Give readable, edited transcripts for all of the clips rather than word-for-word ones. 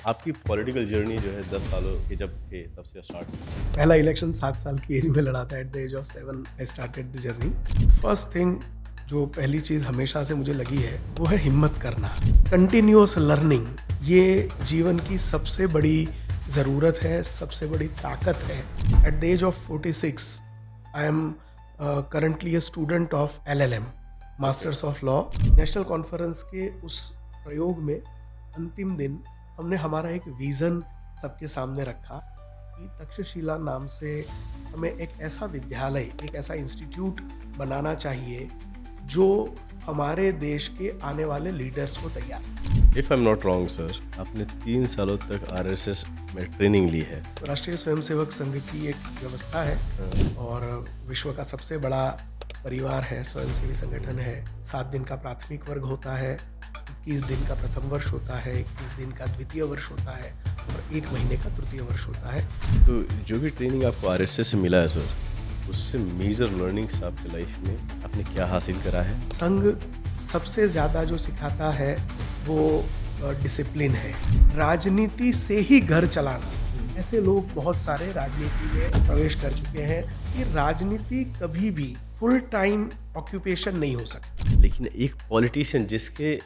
आपकी political journey जो है 10 सालों के जब थे तब से स्टार्ट हुई। पहला इलेक्शन 7 साल की एज में लड़ा था। At the age of 7 I started the journey. First thing जो पहली चीज़ हमेशा से मुझे लगी है वो है हिम्मत करना, कंटिन्यूअस लर्निंग। ये जीवन की सबसे बड़ी ज़रूरत है, सबसे बड़ी ताकत है। At the age of 46 I am currently a student of LLM, masters of law. National conference के उस प्रयोग में अंतिम दिन हमने हमारा एक विज़न सबके सामने रखा कि तक्षशिला नाम से हमें एक ऐसा विद्यालय, एक ऐसा इंस्टीट्यूट बनाना चाहिए जो हमारे देश के आने वाले लीडर्स को तैयार। If I am not wrong sir, आपने 3 सालों तक आरएसएस में ट्रेनिंग ली है। राष्ट्रीय स्वयंसेवक संघ की एक व्यवस्था है और विश्व का सबसे बड़ा परिवार है, स्वयंसेवी संगठन है। 7 दिन का प्राथमिक वर्ग होता है, 21 दिन का प्रथम वर्ष होता है, 21 दिन का द्वितीय वर्ष होता है और 1 महीने का तृतीय वर्ष होता है। तो जो भी ट्रेनिंग आपको आरएसएस से मिला है सर, उससे मेजर लर्निंग्स आपके लाइफ में आपने क्या हासिल करा है? संघ सबसे ज़्यादा जो सिखाता है वो डिसिप्लिन है। राजनीति से ही घर चलाना। ऐसे लोग बहुत सारे राजनीति में प्रवेश कर चुके हैं कि राजनीति कभी भी फुल टाइम ऑक्यूपेशन नहीं हो सकती। लेकिन एक पॉलिटिशियन जिसके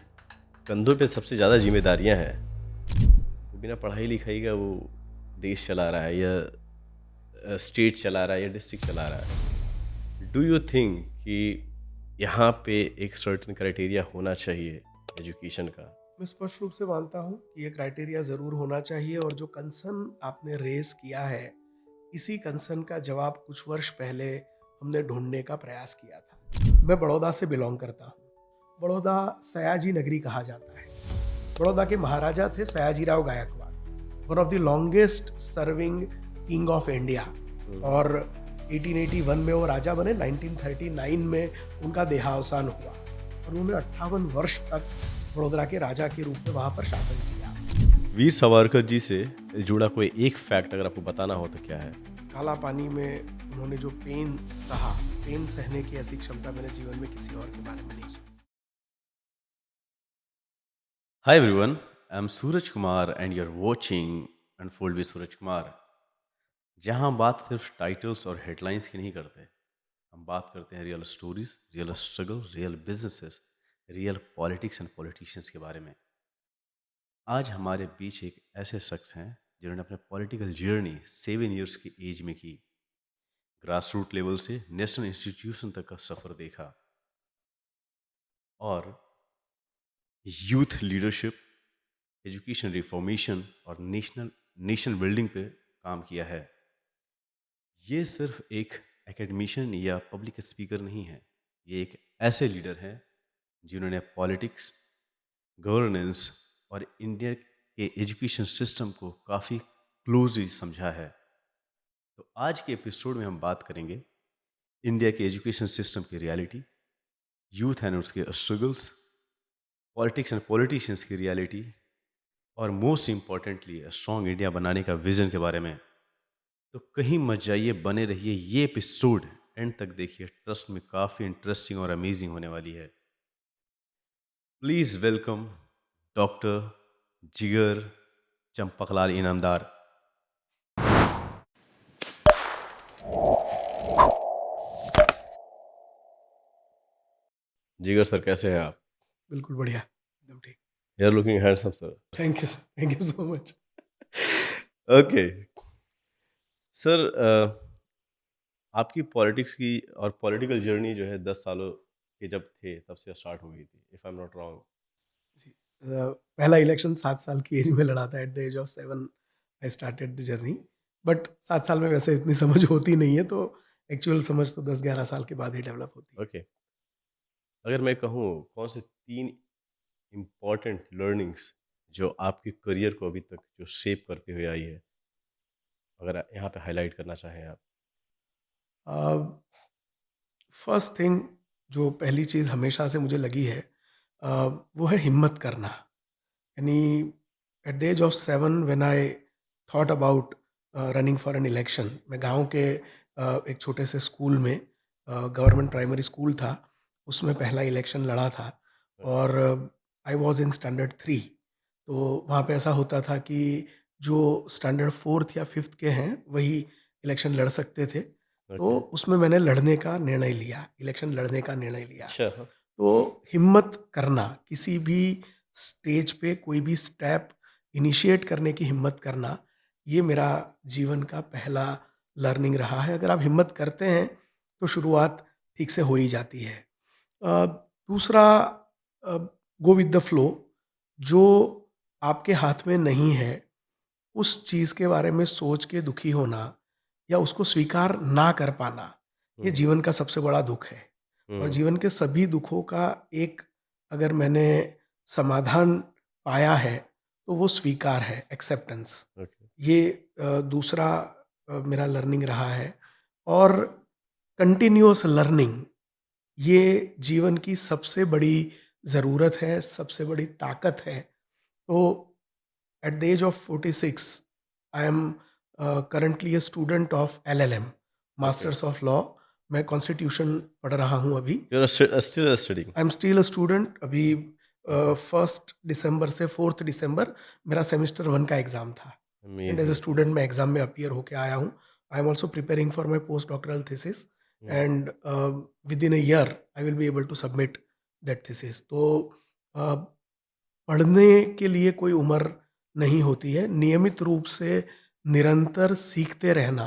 कंधों पे सबसे ज़्यादा जिम्मेदारियां हैं, वो बिना पढ़ाई लिखाई का वो देश चला रहा है या स्टेट चला रहा है या डिस्ट्रिक्ट चला रहा है। डू यू थिंक कि यहाँ पे एक सर्टेन क्राइटेरिया होना चाहिए एजुकेशन का? मैं स्पष्ट रूप से मानता हूँ कि ये क्राइटेरिया ज़रूर होना चाहिए और जो कंसर्न आपने रेस किया है, इसी कंसर्न का जवाब कुछ वर्ष पहले हमने ढूंढने का प्रयास किया था। मैं बड़ौदा से बिलोंग करता हूँ। बड़ौदा सयाजी नगरी कहा जाता है। बड़ौदा के महाराजा थे Sayajirao Gaekwad, one of the longest serving king of India. और 1881 में वो राजा बने, 1939 में उनका देहावसान हुआ और उन्होंने 58 वर्ष तक बड़ौदा के राजा के रूप में वहाँ पर शासन किया। वीर सावरकर जी से जुड़ा कोई एक फैक्ट अगर आपको बताना हो तो क्या है? काला पानी में उन्होंने जो पेन सहा, पेन सहने की ऐसी क्षमता मैंने जीवन में किसी और के बारे में नहीं सुनी। Hi everyone, I'm Suraj Kumar and you're watching Unfold with Suraj Kumar. जहां बात सिर्फ टाइटल्स और हेडलाइंस की नहीं करते, हम बात करते हैं real stories, real struggle, real businesses, real politics and politicians के बारे में। आज हमारे बीच एक ऐसे शख्स हैं जिन्होंने अपने पॉलिटिकल जर्नी 7 इयर्स की एज में की। ग्रास रूट लेवल से नेशनल इंस्टीट्यूशन तक का सफ़र देखा और यूथ लीडरशिप, एजुकेशन रिफॉर्मेशन और नेशन बिल्डिंग पे काम किया है। ये सिर्फ एक एकेडमिशियन या पब्लिक स्पीकर नहीं है, ये एक ऐसे लीडर हैं जिन्होंने पॉलिटिक्स, गवर्नेंस और इंडिया के एजुकेशन सिस्टम को काफ़ी क्लोजली समझा है। तो आज के एपिसोड में हम बात करेंगे इंडिया के एजुकेशन सिस्टम की रियलिटी, यूथ एंड उसके स्ट्रगल्स, पॉलिटिक्स एंड पॉलिटिशियंस की रियलिटी और मोस्ट इम्पॉर्टेंटली स्ट्रॉन्ग इंडिया बनाने का विजन के बारे में। तो कहीं मत जाइए, बने रहिए, ये एपिसोड एंड तक देखिए, ट्रस्ट में काफ़ी इंटरेस्टिंग और अमेजिंग होने वाली है। प्लीज़ वेलकम डॉक्टर जिगर चंपकलाल इनामदार। जिगर सर, कैसे हैं आप? बिल्कुल बढ़िया, एकदम ठीक। You are looking handsome sir. Thank you sir, thank you so much. Okay sir, आपकी पॉलिटिक्स की और पॉलिटिकल जर्नी जो है 10 सालों के जब थे तब से स्टार्ट हो गई थी, if I am not wrong. पहला इलेक्शन 7 साल की एज में लड़ा था। At the age of 7 I started the journey. But 7 साल में वैसे इतनी समझ होती नहीं है, तो एक्चुअल समझ तो 10-11 साल के बाद ही डेवलप होती है। ओके, अगर मैं कहूँ कौन से 3 इम्पॉर्टेंट लर्निंग्स जो आपके करियर को अभी तक जो शेप करते हुए आई है, अगर यहाँ पे हाईलाइट करना चाहें आप? फर्स्ट थिंग जो पहली चीज़ हमेशा से मुझे लगी है वो है हिम्मत करना। यानी at the age of 7 when I thought about running for an election, मैं गांव के एक छोटे से स्कूल में, गवर्नमेंट प्राइमरी स्कूल था, उसमें पहला इलेक्शन लड़ा था और आई वाज इन स्टैंडर्ड 3। तो वहाँ पे ऐसा होता था कि जो स्टैंडर्ड 4th या 5th के हैं वही इलेक्शन लड़ सकते थे। तो ओके। उसमें मैंने लड़ने का निर्णय लिया, इलेक्शन लड़ने का निर्णय लिया। अच्छा, हाँ। तो हिम्मत करना, किसी भी स्टेज पे कोई भी स्टेप इनिशिएट करने की हिम्मत करना, ये मेरा जीवन का पहला लर्निंग रहा है। अगर आप हिम्मत करते हैं, तो शुरुआत ठीक से हो ही जाती है। दूसरा, गो विद द फ्लो। जो आपके हाथ में नहीं है, उस चीज़ के बारे में सोच के दुखी होना या उसको स्वीकार ना कर पाना, ये हुँ, जीवन का सबसे बड़ा दुःख है। और हुँ, जीवन के सभी दुखों का एक, अगर मैंने समाधान पाया है, तो वो स्वीकार है, एक्सेप्टेंस। ओके। ये दूसरा मेरा लर्निंग रहा है। और कंटिन्यूअस लर्निंग, ये जीवन की सबसे बड़ी ज़रूरत है, सबसे बड़ी ताकत है। तो at the age of 46, I am currentली a student of LLM, okay. Masters of law. मैं कॉन्स्टिट्यूशन पढ़ रहा हूँ अभी। You are still studying? I am still a student. अभी ओके, 1 दिसंबर से 4 दिसंबर मेरा सेमेस्टर 1 का एग्ज़ाम था। And as a amazing. Student मैं एग्ज़ाम में अपीयर होके आया हूँ। I am also preparing for my post doctoral thesis, hmm, and within a year I will be able to submit that thesis. तो uh, पढ़ने के लिए कोई उम्र नहीं होती है। नियमित रूप से निरंतर सीखते रहना,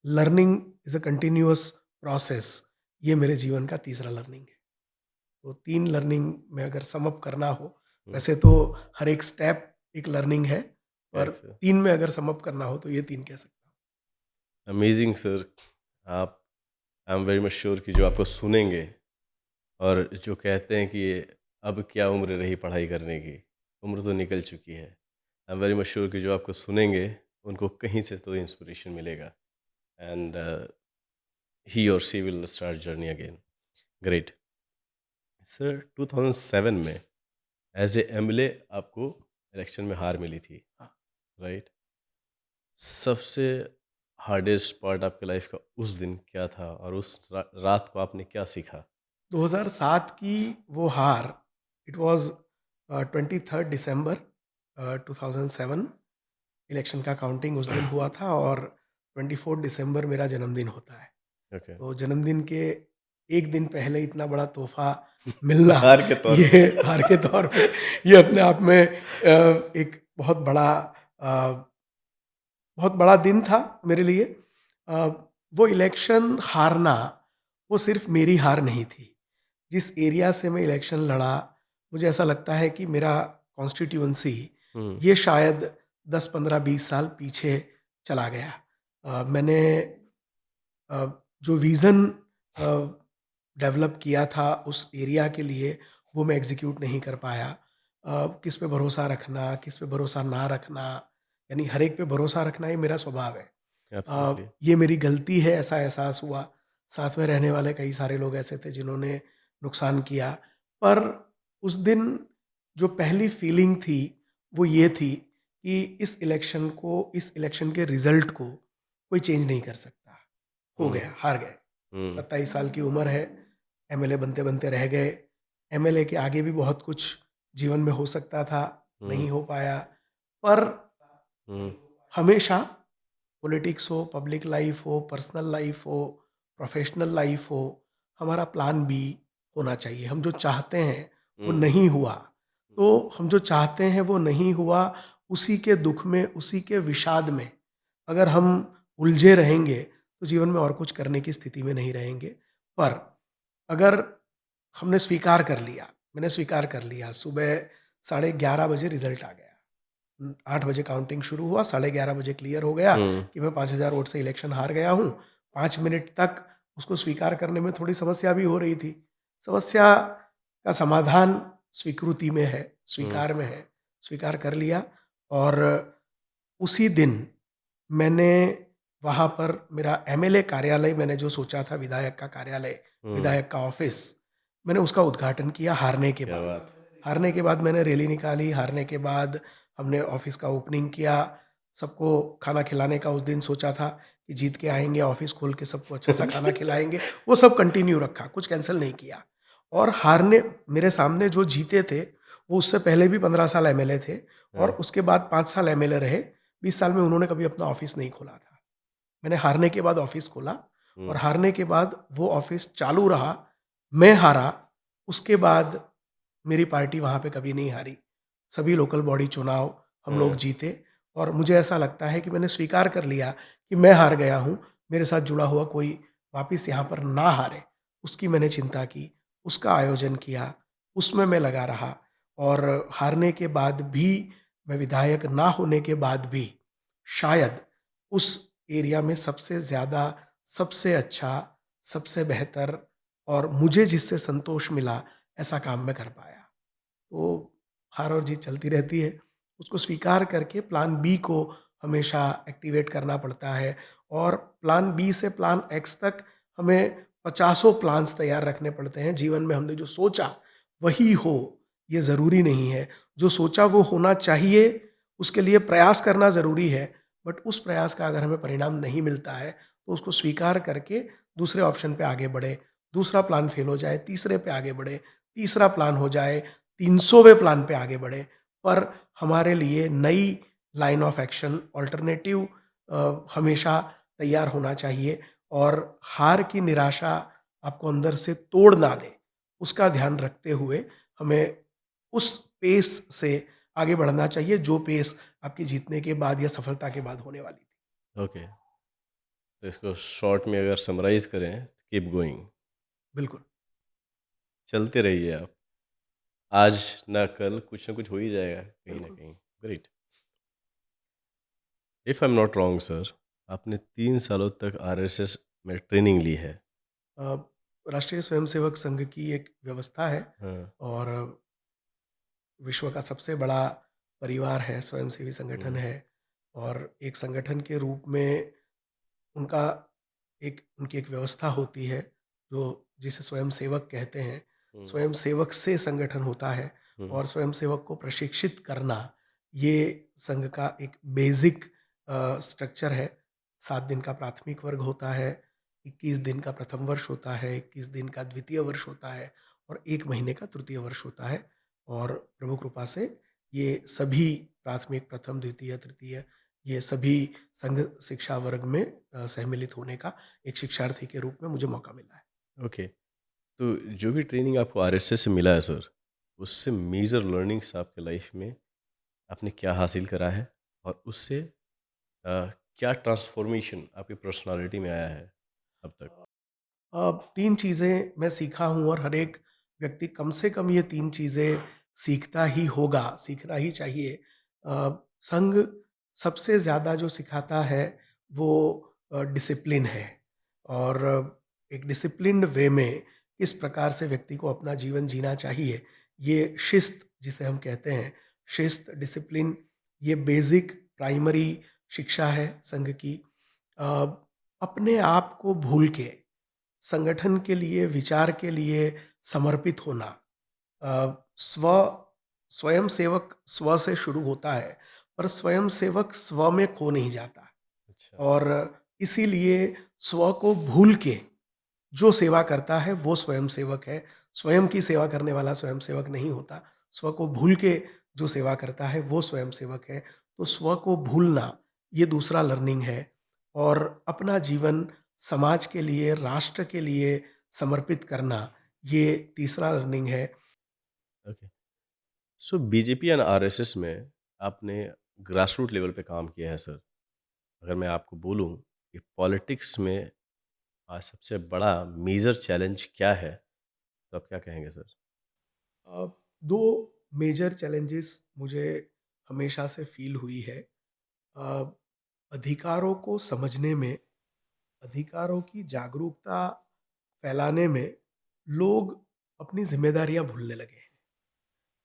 learning is a continuous process, ये मेरे जीवन का तीसरा लर्निंग है। तो 3 लर्निंग में अगर सम अप करना हो, हुँ, वैसे तो हर एक स्टेप एक लर्निंग है, पर यस। 3 में अगर सम अप करना हो तो ये 3 कह सकता हूँ। Amazing sir. आप I am very much sure कि जो आपको सुनेंगे और जो कहते हैं कि अब क्या उम्र रही पढ़ाई करने की, उम्र तो निकल चुकी है। आई एम वेरी मच श्योर कि जो आपको सुनेंगे, उनको कहीं से तो इंस्पिरेशन मिलेगा एंड ही और she will start journey again. Great. Sir 2007 में एज़ ए एमएलए आपको इलेक्शन में हार मिली थी, हाँ, राइट? सबसे हार्डेस्ट पार्ट आपके लाइफ का उस दिन क्या था और उस रात को आपने क्या सीखा? 2007 की वो हार, इट वाज़ 23 दिसंबर 2007। इलेक्शन का काउंटिंग उस दिन हुआ था, और 24 दिसंबर मेरा जन्मदिन होता है। ओके। तो जन्मदिन के 1 दिन पहले इतना बड़ा तोहफ़ा मिलना, हार के तौर ये पे। हार के तौर पे, ये अपने आप में एक बहुत बड़ा दिन था मेरे लिए। अ, वो इलेक्शन हारना, वो सिर्फ़ मेरी हार नहीं थी। जिस एरिया से मैं इलेक्शन लड़ा, मुझे ऐसा लगता है कि मेरा कॉन्स्टिट्यूएंसी, हुँ, ये शायद 10, 15, 20 साल पीछे चला गया। मैंने जो विज़न डेवलप किया था उस एरिया के लिए, वो मैं एग्ज़ीक्यूट नहीं कर पाया। किस पे भरोसा रखना, किस पे भरोसा ना रखना, यानी हर एक पे भरोसा रखना ये मेरा स्वभाव है। एब्सोल्युटली। ये मेरी गलती है, ऐसा एहसास हुआ। साथ में रहने वाले कई सारे लोग ऐसे थे जिन्होंने नुकसान किया। पर उस दिन जो पहली फीलिंग थी, वो ये थी कि इस इलेक्शन के रिज़ल्ट को कोई चेंज नहीं कर सकता। हो हुँ, गया, हार गए। हुँ, 27 साल की उम्र है, एमएलए बनते-बनते रह गए। एमएलए के आगे भी बहुत कुछ जीवन में हो सकता था, हुँ, नहीं हो पाया। पर हुँ, हमेशा, पॉलिटिक्स हो, पब्लिक लाइफ हो, पर्सनल लाइफ हो, प्रोफेशनल लाइफ हो, हमारा प्लान बी होना चाहिए। हम जो चाहते हैं वो हुँ, नहीं हुआ, तो हम जो चाहते हैं वो नहीं हुआ, उसी के दुःख में, उसी के विषाद में अगर हम उलझे रहेंगे, तो जीवन में और कुछ करने की स्थिति में नहीं रहेंगे। पर अगर हमने स्वीकार कर लिया, मैंने स्वीकार कर लिया, सुबह 11:30 बजे रिज़ल्ट आ गया। 8 बजे काउंटिंग शुरू हुआ, 11:30 बजे क्लियर हो गया हुँ, कि मैं 5,000 वोट से इलेक्शन हार गया हूँ। 5 मिनट तक उसको स्वीकार करने में थोड़ी समस्या भी हो रही थी। समस्या का समाधान स्वीकृति में है, हुँ, स्वीकार में है, स्वीकार कर लिया। और उसी दिन मैंने वहाँ पर मेरा एमएलए कार्यालय, मैंने जो सोचा था विधायक का कार्यालय, हुँ, विधायक का ऑफ़िस, मैंने उसका उद्घाटन किया हारने के क्या बाद। बात है! हारने के बाद मैंने रैली निकाली, हारने के बाद हमने ऑफ़िस का ओपनिंग किया। सबको खाना खिलाने का उस दिन सोचा था कि जीत के आएँगे, ऑफ़िस खोल के सबको अच्छा-सा खाना खिलाएँगे, वो सब कंटिन्यू रखा, कुछ कैंसल नहीं किया। और हारने मेरे सामने जो जीते थे, वो उससे पहले भी 15 साल एमएलए थे और हाँ। उसके बाद 5 साल एमएलए रहे। 20 साल में उन्होंने कभी अपना ऑफ़िस नहीं खोला था। मैंने हारने के बाद ऑफ़िस खोला और हुँ, हारने के बाद वो ऑफ़िस चालू रहा, मैं हारा, उसके बाद मेरी पार्टी वहाँ पे कभी नहीं हारी। सभी लोकल बॉडी चुनाव हम लोग हाँ, जीते और मुझे ऐसा लगता है कि मैंने स्वीकार कर लिया कि मैं हार गया हूँ, मेरे साथ जुड़ा हुआ कोई वापस यहाँ पर ना हारे, उसकी मैंने चिंता की, उसका आयोजन किया, उसमें मैं लगा रहा और हारने के बाद भी, मैं विधायक ना होने के बाद भी, शायद उस एरिया में सबसे ज़्यादा, सबसे अच्छा, सबसे बेहतर और मुझे जिससे संतोष मिला, ऐसा काम मैं कर पाया। तो हार और जीत चलती रहती है। उसको स्वीकार करके प्लान बी को हमेशा एक्टिवेट करना पड़ता है और प्लान बी से प्लान एक्स तक हमें पचासों प्लान्स तैयार रखने पड़ते हैं। जीवन में हमने जो सोचा वही हो, ये ज़रूरी नहीं है। जो सोचा वो होना चाहिए, उसके लिए प्रयास करना ज़रूरी है, बट उस प्रयास का अगर हमें परिणाम नहीं मिलता है, तो उसको स्वीकार करके दूसरे ऑप्शन पे आगे बढ़ें। दूसरा प्लान फेल हो जाए, तीसरे पे आगे बढ़ें, तीसरा प्लान हो जाए, 300वें प्लान पे आगे बढ़ें। पर हमारे लिए नई लाइन ऑफ एक्शन, अल्टरनेटिव हमेशा तैयार होना चाहिए और हार की निराशा आपको अंदर से तोड़ ना दे, उसका ध्यान रखते हुए हमें उस पेस से आगे बढ़ना चाहिए, जो पेस आपकी जीतने के बाद या सफलता के बाद होने वाली थी। ओके। तो इसको शॉर्ट में अगर समराइज़ करें, कीप गोइंग, बिल्कुल। चलते रहिए आप। आज ना कल कुछ ना कुछ हो ही जाएगा कहीं न बिल्कुल। कहीं। Great. If I am not wrong sir, आपने 3 सालों तक आरएसएस में ट्रेनिंग ली है। अ, राष्ट्रीय स्वयंसेवक संघ की एक व्यवस्था है हाँ। और विश्व का सबसे बड़ा परिवार है, स्वयंसेवी संगठन हुँ, है और एक संगठन के रूप में उनका उनकी एक व्यवस्था होती है, जो जिसे स्वयंसेवक कहते हैं। हुँ, स्वयंसेवक से संगठन होता है हुँ, और स्वयंसेवक को प्रशिक्षित करना, ये संघ का एक बेसिक स्ट्रक्चर है। 7 दिन का प्राथमिक वर्ग होता है, 21 दिन का प्रथम वर्ष होता है, 21 दिन का द्वितीय वर्ष होता है और 1 महीने का तृतीय वर्ष होता है और प्रभु कृपा से ये सभी प्राथमिक, प्रथम, द्वितीय, तृतीय, ये सभी संघ शिक्षा वर्ग में सम्मिलित होने का एक शिक्षार्थी के रूप में मुझे मौका मिला है। ओके। तो जो भी ट्रेनिंग आपको आरएसएस से मिला है सर, उससे मेजर लर्निंग्स आपके लाइफ में आपने क्या हासिल करा है? और उससे क्या ट्रांसफॉर्मेशन आपकी पर्सनैलिटी में आया है अब तक? 3 चीज़ें मैं सीखा हूँ और हर एक व्यक्ति कम से कम ये 3 चीज़ें सीखता ही होगा, सीखना ही चाहिए। संघ सबसे ज़्यादा जो सिखाता है वो डिसिप्लिन है और एक डिसिप्लिन्ड वे में किस प्रकार से व्यक्ति को अपना जीवन जीना चाहिए, ये शिस्त जिसे हम कहते हैं, शिस्त, डिसिप्लिन, ये बेसिक प्राइमरी शिक्षा है संघ की। अ, अपने आप को भूल के संगठन के लिए, विचार के लिए समर्पित होना। स्व स्वयं सेवक स्व से शुरू होता है, पर स्वयं सेवक स्व में खो नहीं जाता अच्छा। और इसीलिए स्व को भूल के जो सेवा करता है वो स्वयं सेवक है। स्वयं की सेवा करने वाला स्वयं सेवक नहीं होता। स्व को भूल के जो सेवा करता है वो स्वयं सेवक है। तो स्व को भूलना ये दूसरा लर्निंग है और अपना जीवन समाज के लिए, राष्ट्र के लिए समर्पित करना ये तीसरा लर्निंग है। Okay. So BJP and RSS में आपने ग्रास रूट लेवल पे काम किया है सर। अगर मैं आपको बोलूँ कि पॉलिटिक्स में आज सबसे बड़ा मेजर चैलेंज क्या है, तो आप क्या कहेंगे सर? 2 मेजर चैलेंजेस मुझे हमेशा से फ़ील हुई है। अ, अधिकारों को समझने में, अधिकारों की जागरूकता फैलाने में लोग अपनी ज़िम्मेदारियाँ भूलने लगे हैं।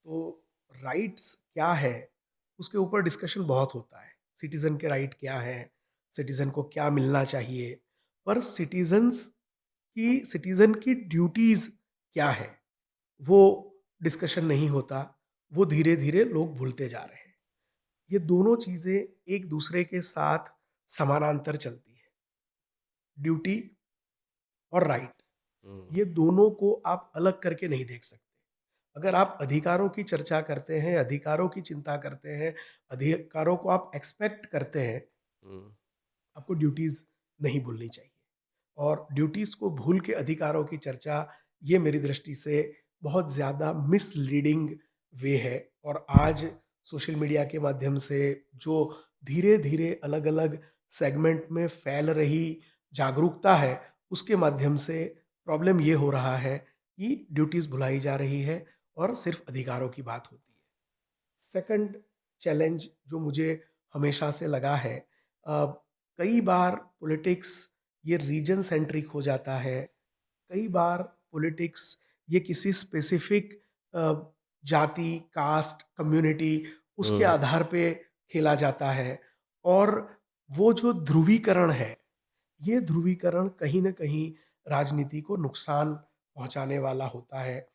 तो राइट्स क्या है, उसके ऊपर डिस्कशन बहुत होता है। सिटीज़न के राइट क्या हैं, सिटीज़न को क्या मिलना चाहिए, पर सिटीज़न की ड्यूटीज़ क्या है, वो डिस्कशन नहीं होता। वो धीरे-धीरे लोग भूलते जा रहे हैं। ये दोनों चीज़ें एक दूसरे के साथ समानांतर चलती हैं। ड्यूटी और राइट, हुँ, ये दोनों को आप अलग करके नहीं देख सकते। अगर आप अधिकारों की चर्चा करते हैं, अधिकारों की चिंता करते हैं, अधिकारों को आप एक्सपेक्ट करते हैं, हुँ, आपको ड्यूटीज़ नहीं भूलनी चाहिए। और ड्यूटीज़ को भूल के अधिकारों की चर्चा, ये मेरी दृष्टि से बहुत ज़्यादा मिसलीडिंग वे है। और आज सोशल मीडिया के माध्यम से जो धीरे-धीरे अलग-अलग सेगमेंट में फैल रही जागरूकता है, उसके माध्यम से प्रॉब्लम ये हो रहा है कि ड्यूटीज़ भुलाई जा रही है और सिर्फ़ अधिकारों की बात होती है। सेकंड चैलेंज जो मुझे हमेशा से लगा है, अ, कई बार पॉलिटिक्स ये रीजन सेंट्रिक हो जाता है। कई बार पॉलिटिक्स ये किसी स्पेसिफिक जाति, कास्ट, कम्युनिटी उसके हुँ, आधार पे खेला जाता है। और वो जो ध्रुवीकरण है, ये ध्रुवीकरण कहीं न कहीं राजनीति को नुकसान पहुँचाने वाला होता है।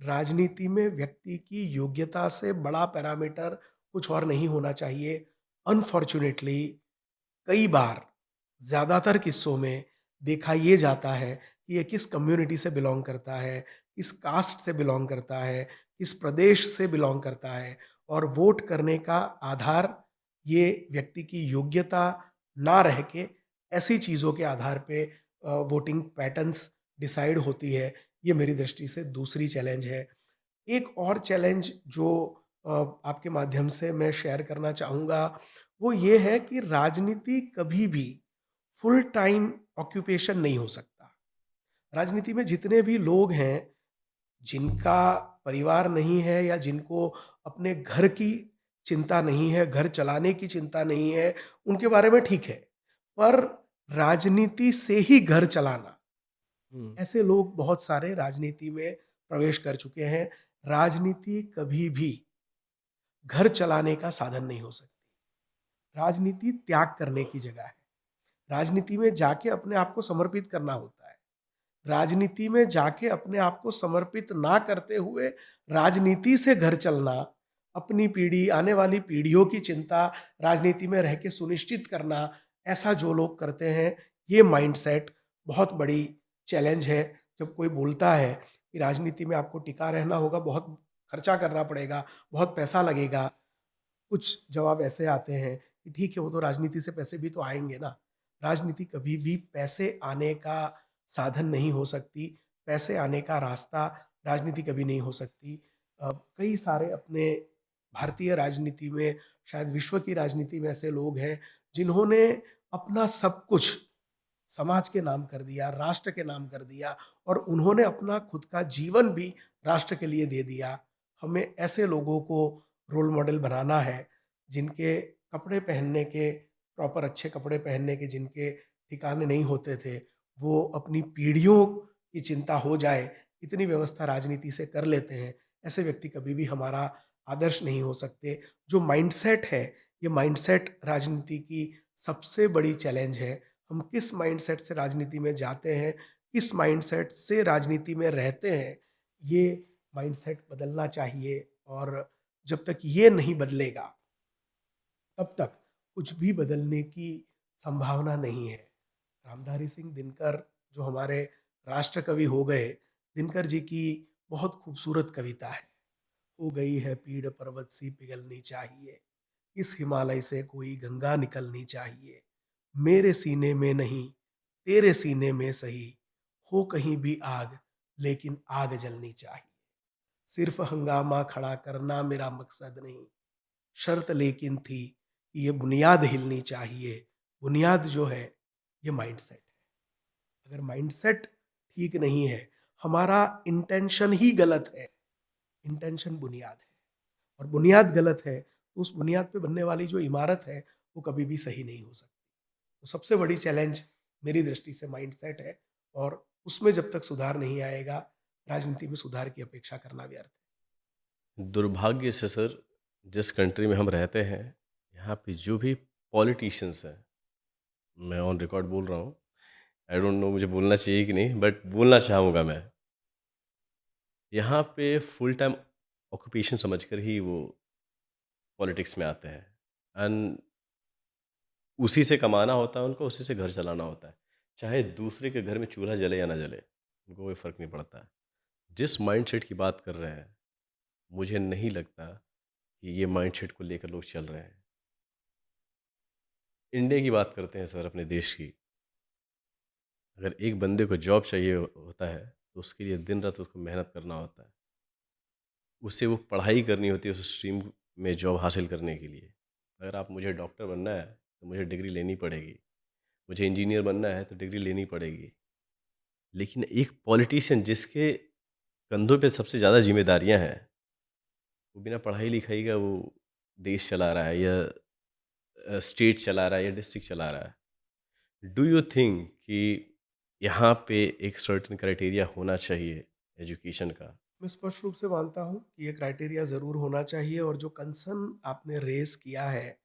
राजनीति में व्यक्ति की योग्यता से बड़ा पैरामीटर कुछ और नहीं होना चाहिए। अनफॉर्च्यूनेटली कई बार, ज़्यादातर किस्सों में देखा ये जाता है कि ये किस कम्युनिटी से बिलॉन्ग करता है, किस कास्ट से बिलॉन्ग करता है, किस प्रदेश से बिलॉन्ग करता है। और वोट करने का आधार ये व्यक्ति की योग्यता ना रह के ऐसी चीज़ों के आधार पे वोटिंग पैटर्न्स डिसाइड होती है। ये मेरी दृष्टि से दूसरी चैलेंज है। एक और चैलेंज जो अ, आपके माध्यम से मैं शेयर करना चाहूँगा, वो ये है कि राजनीति कभी भी फुल टाइम ऑक्यूपेशन नहीं हो सकता। राजनीति में जितने भी लोग हैं, जिनका परिवार नहीं है या जिनको अपने घर की चिंता नहीं है, घर चलाने की चिंता नहीं है, उनके बारे में ठीक है। पर राजनीति से ही घर चलाना, हुँ, ऐसे लोग बहुत सारे राजनीति में प्रवेश कर चुके हैं। राजनीति कभी भी घर चलाने का साधन नहीं हो सकती। राजनीति त्याग करने की जगह है। राजनीति में जाके अपने आप को समर्पित करना होता है। राजनीति में जाके अपने आप को समर्पित ना करते हुए राजनीति से घर चलना, अपनी पीढ़ी, आने वाली पीढ़ियों की चिंता राजनीति में रह के सुनिश्चित करना, ऐसा जो लोग करते हैं, ये माइंडसेट बहुत बड़ी चैलेंज है। जब कोई बोलता है कि राजनीति में आपको टिका रहना होगा, बहुत खर्चा करना पड़ेगा, बहुत पैसा लगेगा, कुछ जवाब ऐसे आते हैं कि ठीक है, वो तो राजनीति से पैसे भी तो आएँगे ना। राजनीति कभी भी पैसे आने का साधन नहीं हो सकती, पैसे आने का रास्ता राजनीति कभी नहीं हो सकती। कई सारे अपने भारतीय राजनीति में, शायद विश्व की राजनीति में ऐसे लोग हैं, जिन्होंने अपना सब कुछ समाज के नाम कर दिया, राष्ट्र के नाम कर दिया और उन्होंने अपना खुद का जीवन भी राष्ट्र के लिए दे दिया। हमें ऐसे लोगों को रोल मॉडल बनाना है, जिनके कपड़े पहनने के, प्रॉपर अच्छे कपड़े पहनने के जिनके ठिकाने नहीं होते थे, वो अपनी पीढ़ियों की चिंता हो जाए, इतनी व्यवस्था राजनीति से कर लेते हैं। ऐसे व्यक्ति कभी भी हमारा आदर्श नहीं हो सकते। जो माइंडसेट है, ये माइंडसेट राजनीति की सबसे बड़ी चैलेंज है। हम किस माइंडसेट से राजनीति में जाते हैं, किस माइंडसेट से राजनीति में रहते हैं, ये माइंडसेट बदलना चाहिए। और जब तक ये नहीं बदलेगा, तब तक कुछ भी बदलने की संभावना नहीं है। रामधारी सिंह दिनकर जो हमारे राष्ट्र कवि हो गए, दिनकर जी की बहुत खूबसूरत कविता है। हो गई है पीड़ पर्वत सी पिघलनी चाहिए, इस हिमालय से कोई गंगा निकलनी चाहिए। मेरे सीने में नहीं, तेरे सीने में सही, हो कहीं भी आग, लेकिन आग जलनी चाहिए। सिर्फ हंगामा खड़ा करना मेरा मकसद नहीं, शर्त लेकिन थी कि ये बुनियाद हिलनी चाहिए। बुनियाद जो है, ये माइंडसेट है। अगर माइंडसेट ठीक नहीं है, हमारा इंटेंशन ही गलत है। इंटेंशन बुनियाद है और बुनियाद गलत है, तो उस बुनियाद पे बनने वाली जो इमारत है, वो कभी भी सही नहीं हो सकती। तो सबसे बड़ी चैलेंज मेरी दृष्टि से माइंडसेट है और उसमें जब तक सुधार नहीं आएगा, राजनीति में सुधार की अपेक्षा करना व्यर्थ है। दुर्भाग्य से सर, जिस कंट्री में हम रहते हैं, यहाँ पे जो भी पॉलिटिशियंस हैं, मैं ऑन रिकॉर्ड बोल रहा हूँ, आई डोंट नो मुझे बोलना चाहिए कि नहीं, बट बोलना चाहूँगा मैं। यहाँ पे फुल टाइम ऑक्यूपेशन समझकर ही वो पॉलिटिक्स में आते हैं एंड उसी से कमाना होता है उनको, उसी से घर चलाना होता है। चाहे दूसरे के घर में चूल्हा जले या ना जले, उनको कोई फ़र्क नहीं पड़ता है। जिस माइंडसेट की बात कर रहे हैं, मुझे नहीं लगता कि ये माइंडसेट को लेकर लोग चल रहे हैं। इंडिया की बात करते हैं सर, अपने देश की। अगर एक बंदे को जॉब चाहिए होता है, तो उसके लिए दिन रात उसको मेहनत करना होता है। उससे वो पढ़ाई करनी होती है उस स्ट्रीम में जॉब हासिल करने के लिए। अगर आप मुझे डॉक्टर बनना है, तो मुझे डिग्री लेनी पड़ेगी। मुझे इंजीनियर बनना है, तो डिग्री लेनी पड़ेगी। लेकिन एक पॉलिटिशियन जिसके कंधों पे सबसे ज़्यादा ज़िम्मेदारियाँ हैं, वो बिना पढ़ाई-लिखाई का वो देश चला रहा है, या स्टेट चला रहा है, या डिस्ट्रिक्ट चला रहा है। डू यू थिंक कि यहाँ पे एक सर्टेन क्राइटेरिया होना चाहिए एजुकेशन का? मैं स्पष्ट रूप से मानता हूँ कि ये क्राइटेरिया ज़रूर होना चाहिए, और जो कंसर्न आपने रेज़ किया है,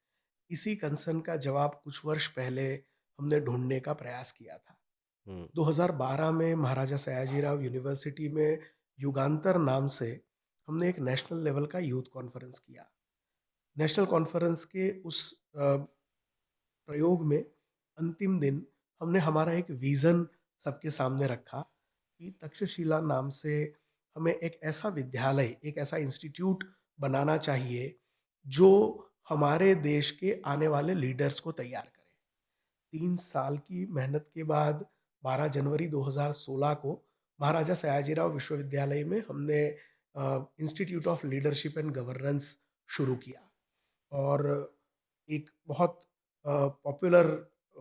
इसी कंसर्न का जवाब कुछ वर्ष पहले हमने ढूँढने का प्रयास किया था। हुँ, 2012 में महाराजा सयाजीराव यूनिवर्सिटी में युगांतर नाम से हमने एक नेशनल लेवल का यूथ कॉन्फ्रेंस किया। नेशनल कॉन्फ्रेंस के उस प्रयोग में अंतिम दिन हमने हमारा एक विज़न सबके सामने रखा कि तक्षशिला नाम से हमें एक ऐसा विद्यालय, एक ऐसा इंस्टीट्यूट बनाना चाहिए, जो हमारे देश के आने वाले लीडर्स को तैयार करे। 3 साल की मेहनत के बाद 12 जनवरी 2016 को महाराजा सयाजीराव विश्वविद्यालय में हमने institute of leadership and governance शुरू किया। और एक बहुत पॉपुलर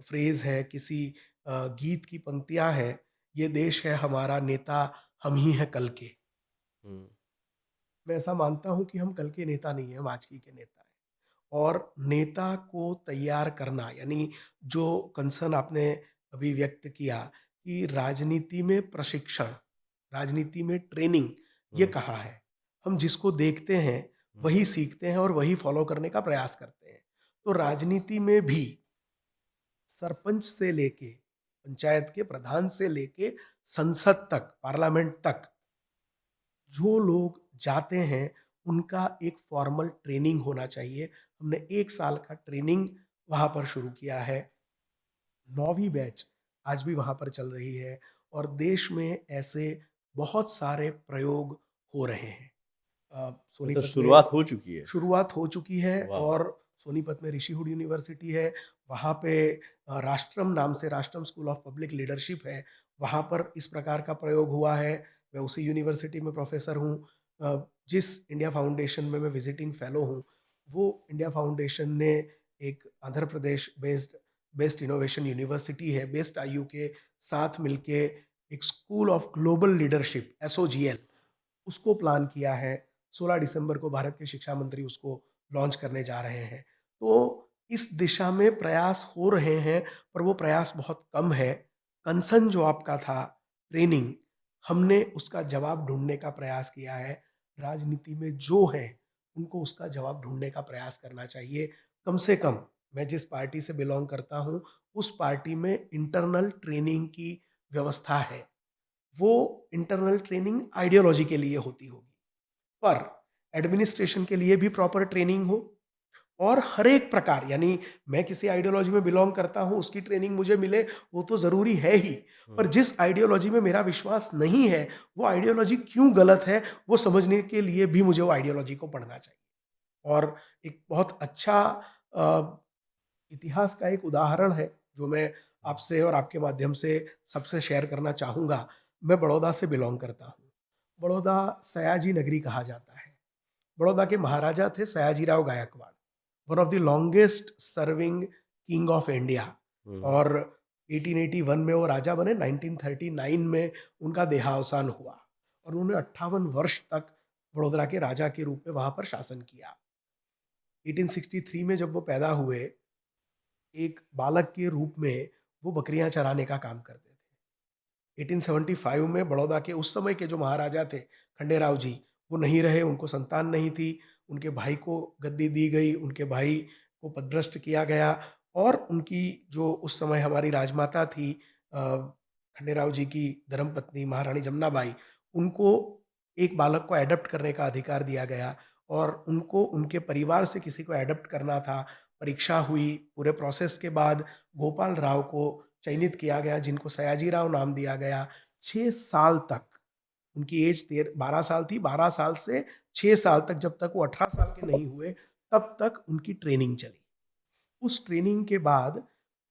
फ्रेज़ है, किसी गीत की पंक्तियाँ हैं, "ये देश है हमारा, नेता हम ही हैं कल के।" हुँ, मैं ऐसा मानता हूँ कि हम कल के नेता नहीं हैं, हम आज की के नेता हैं। और नेता को तैयार करना, यानी जो कंसर्न आपने अभी व्यक्त किया कि राजनीति में प्रशिक्षण, राजनीति में ट्रेनिंग, ये हुँ, कहाँ है? हम जिसको देखते हैं, हुँ, वही सीखते हैं और वही फॉलो करने का प्रयास करते हैं। तो राजनीति में भी सरपंच से लेके, पंचायत के प्रधान से लेके संसद तक, पार्लियामेंट तक जो लोग जाते हैं, उनका एक फॉर्मल ट्रेनिंग होना चाहिए। हमने 1 साल का ट्रेनिंग वहाँ पर शुरू किया है। 9वीं बैच आज भी वहाँ पर चल रही है, और देश में ऐसे बहुत सारे प्रयोग हो रहे हैं। मतलब सोनीपत में शुरुआत हो चुकी है। शुरुआत हो चुकी है, वाह! और सोनीपत में ऋषिहुड यूनिवर्सिटी है, वहाँ पे राष्ट्रम नाम से राष्ट्रम स्कूल ऑफ पब्लिक लीडरशिप है, वहाँ पर इस प्रकार का प्रयोग हुआ है। मैं उसी यूनिवर्सिटी में प्रोफ़ेसर हूँ। जिस इंडिया फाउंडेशन में मैं विज़िटिंग फ़ेलो हूँ, वो इंडिया फाउंडेशन ने एक Andhra Pradesh based best innovation university है, बेस्ट आईयू के साथ मिलके एक स्कूल ऑफ ग्लोबल लीडरशिप एसओजीएल, उसको प्लान किया है। 16 दिसंबर को भारत के शिक्षा मंत्री उसको लॉन्च करने जा रहे हैं। तो इस दिशा में प्रयास हो रहे हैं, पर वो प्रयास बहुत कम है। कंसर्न जो आपका था, ट्रेनिंग, हमने उसका जवाब ढूँढने का प्रयास किया है। राजनीति में जो है, उनको उसका जवाब ढूँढने का प्रयास करना चाहिए। कम से कम मैं जिस पार्टी से बिलॉन्ग करता हूँ, उस पार्टी में इंटरनल ट्रेनिंग की व्यवस्था है। वो इंटरनल ट्रेनिंग आइडियोलॉजी के लिए होती होगी, पर एडमिनिस्ट्रेशन के लिए भी प्रॉपर ट्रेनिंग हो, और हर एक प्रकार, यानी मैं किसी आइडियोलॉजी में बिलॉन्ग करता हूँ, उसकी ट्रेनिंग मुझे मिले, वो तो ज़रूरी है ही। पर हुँ, जिस आइडियोलॉजी में मेरा विश्वास नहीं है, वो आइडियोलॉजी क्यों गलत है, वो समझने के लिए भी मुझे वो आइडियोलॉजी को पढ़ना चाहिए। और एक बहुत अच्छा अ, इतिहास का एक उदाहरण है, जो मैं हुँ, आपसे और आपके माध्यम से सबसे शेयर करना चाहूँगा। मैं बड़ौदा से बिलॉन्ग करता हूँ। बड़ौदा सयाजी नगरी कहा जाता है। बड़ौदा के महाराजा थे Sayajirao Gaekwad, one of the longest serving king of India. हुँ, और 1881 में वो राजा बने, 1939 में उनका देहावसान हुआ, और उन्होंने 58 वर्ष तक वडोदरा के राजा के रूप में वहाँ पर शासन किया। 1863 में जब वो पैदा हुए, एक बालक के रूप में वो बकरियां चराने का काम करते थे। 1875 में बड़ौदा के उस समय के जो महाराजा थे, खंडेराव जी, वो नहीं रहे, उनको संतान नहीं थी। उनके भाई को गद्दी दी गई, उनके भाई को पदभ्रष्ट किया गया, और उनकी जो उस समय हमारी राजमाता थी, खंडेराव जी की धर्मपत्नी महारानी जमुनाबाई, उनको एक बालक को एडॉप्ट करने का अधिकार दिया गया, और उनको उनके परिवार से किसी को एडॉप्ट करना था। परीक्षा हुई, पूरे प्रोसेस के बाद गोपाल राव को चयनित किया गया, जिनको सयाजीराव नाम दिया गया। 6 साल तक उनकी एज 12 साल थी। 12 साल से 6 साल तक, जब तक वो 18 साल के नहीं हुए, तब तक उनकी ट्रेनिंग चली। उस ट्रेनिंग के बाद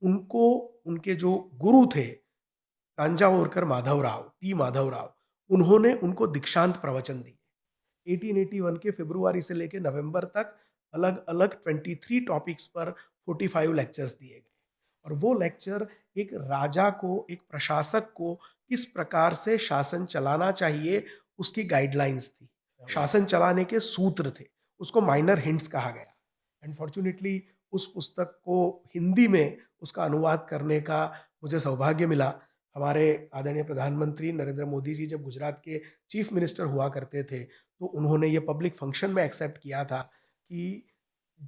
उनको उनके जो गुरु थे, तांजावुरकर माधवराव, टी माधवराव, उन्होंने उनको दीक्षांत प्रवचन दिए। 1881 के फरवरी से लेकर नवंबर तक अलग-अलग 23 टॉपिक्स पर 45 लेक्चर्स दिए गए। और वो लेक्चर एक राजा को, एक प्रशासक को किस प्रकार से शासन चलाना चाहिए, उसकी गाइडलाइंस थी। शासन चलाने के सूत्र थे, उसको माइनर हिंट्स कहा गया। अनफॉर्चुनेटली उस पुस्तक को हिंदी में उसका अनुवाद करने का मुझे सौभाग्य मिला। हमारे आदरणीय प्रधानमंत्री नरेंद्र मोदी जी जब गुजरात के चीफ मिनिस्टर हुआ करते थे, तो उन्होंने ये पब्लिक फंक्शन में एक्सेप्ट किया था कि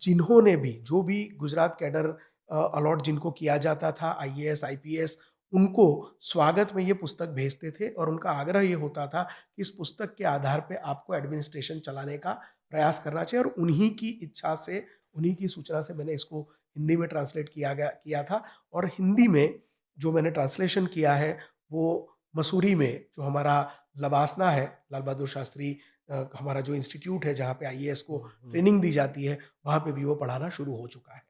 जिन्होंने भी, जो भी गुजरात कैडर अलॉट जिनको किया जाता था, आईएएस, आईपीएस, उनको स्वागत में ये पुस्तक भेजते थे और उनका आग्रह ये होता था कि इस पुस्तक के आधार पे आपको एडमिनिस्ट्रेशन चलाने का प्रयास करना चाहिए। और उन्हीं की इच्छा से, उन्हीं की सूचना से मैंने इसको हिंदी में ट्रांसलेट किया था। और हिंदी में जो मैंने ट्रांसलेशन किया है, वो मसूरी में जो हमारा लबासना है, लाल बहादुर शास्त्री हमारा जो इंस्टीट्यूट है जहाँ पे आईएएस को ट्रेनिंग दी जाती है, वहाँ पे भी वो पढ़ाना शुरू हो चुका है।